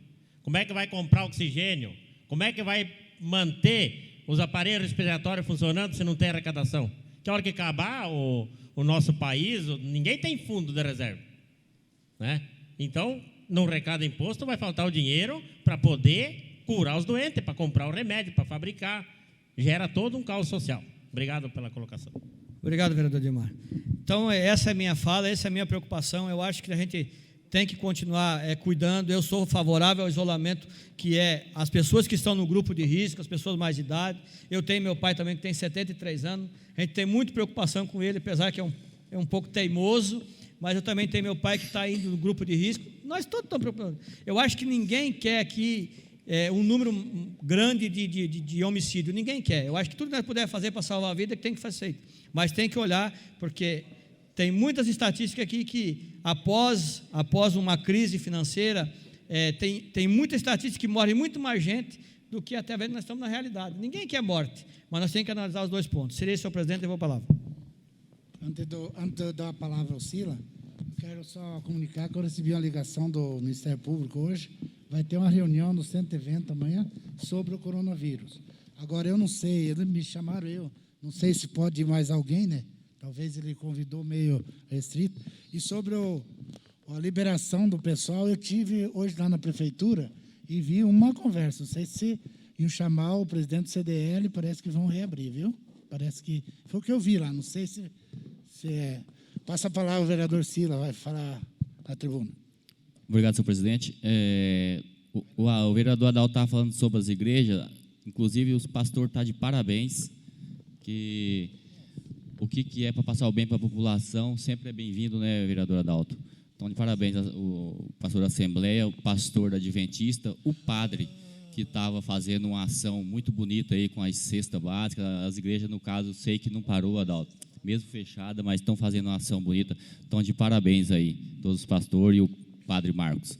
Como é que vai comprar oxigênio? Como é que vai manter os aparelhos respiratórios funcionando se não tem arrecadação? Que a hora que acabar o nosso país, ninguém tem fundo de reserva, né? Então, não arrecada imposto, vai faltar o dinheiro para poder curar os doentes, para comprar o remédio, para fabricar. Gera todo um caos social. Obrigado pela colocação. Obrigado, vereador Odimar. Então, essa é a minha fala, essa é a minha preocupação. Eu acho que a gente tem que continuar cuidando. Eu sou favorável ao isolamento, que é as pessoas que estão no grupo de risco, as pessoas mais de idade. Eu tenho meu pai também, que tem 73 anos. A gente tem muita preocupação com ele, apesar que é um pouco teimoso, mas eu também tenho meu pai que está indo no grupo de risco. Nós todos estamos preocupados. Eu acho que ninguém quer aqui um número grande de homicídio. Ninguém quer. Eu acho que tudo que nós pudermos fazer para salvar a vida tem que ser feito. Mas tem que olhar, porque tem muitas estatísticas aqui que após uma crise financeira, tem muita estatística que morre muito mais gente do que até nós estamos na realidade. Ninguém quer morte, mas nós temos que analisar os dois pontos. Seria isso, senhor presidente, eu vou a palavra. Antes de eu dar a palavra ao Sila, quero só comunicar que eu recebi uma ligação do Ministério Público hoje. Vai ter uma reunião no Centro Evento amanhã sobre o coronavírus. Agora, eu não sei, eles me chamaram, não sei se pode ir mais alguém, né? Talvez ele convidou meio restrito. E sobre a liberação do pessoal, eu tive hoje lá na prefeitura e vi uma conversa. Não sei se iam chamar o presidente do CDL, parece que vão reabrir, viu? Parece que foi o que eu vi lá, não sei se é. Passa a palavra ao vereador Sila, vai falar na tribuna. Obrigado, senhor presidente. O vereador Adalto estava falando sobre as igrejas, inclusive os pastores estão de parabéns, que o que é para passar o bem para a população sempre é bem-vindo, né, vereador Adalto? Então, de parabéns o pastor da Assembleia, o pastor da Adventista, o padre, que estava fazendo uma ação muito bonita aí com as cestas básicas. As igrejas, no caso, sei que não parou, Adalto, mesmo fechada, mas estão fazendo uma ação bonita. Então, de parabéns aí, todos os pastores e o padre Marcos.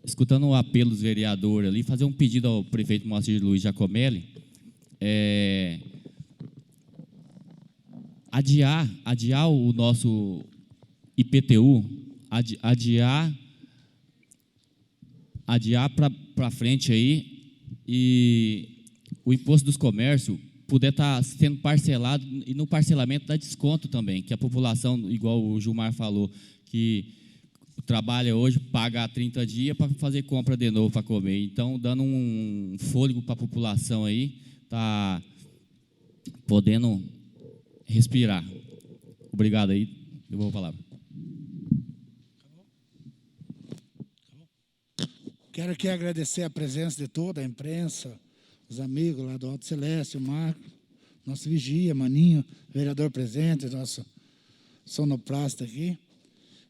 Escutando o apelo dos vereadores ali, fazer um pedido ao prefeito Moacir Luiz Giacomelli, adiar o nosso IPTU, adiar para frente aí, e o imposto dos comércios puder estar sendo parcelado, e no parcelamento dá desconto também, que a população, igual o Gilmar falou, que trabalha hoje, paga há 30 dias para fazer compra de novo para comer. Então, dando um fôlego para a população aí, está podendo respirar. Obrigado aí, eu vou a palavra. Quero aqui agradecer a presença de toda a imprensa, os amigos lá do Alto Celeste, o Marco, nosso vigia, Maninho, vereador presente, nosso sonoplasta aqui.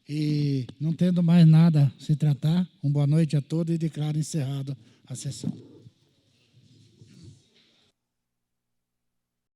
E não tendo mais nada a se tratar, uma boa noite a todos e declaro encerrada a sessão.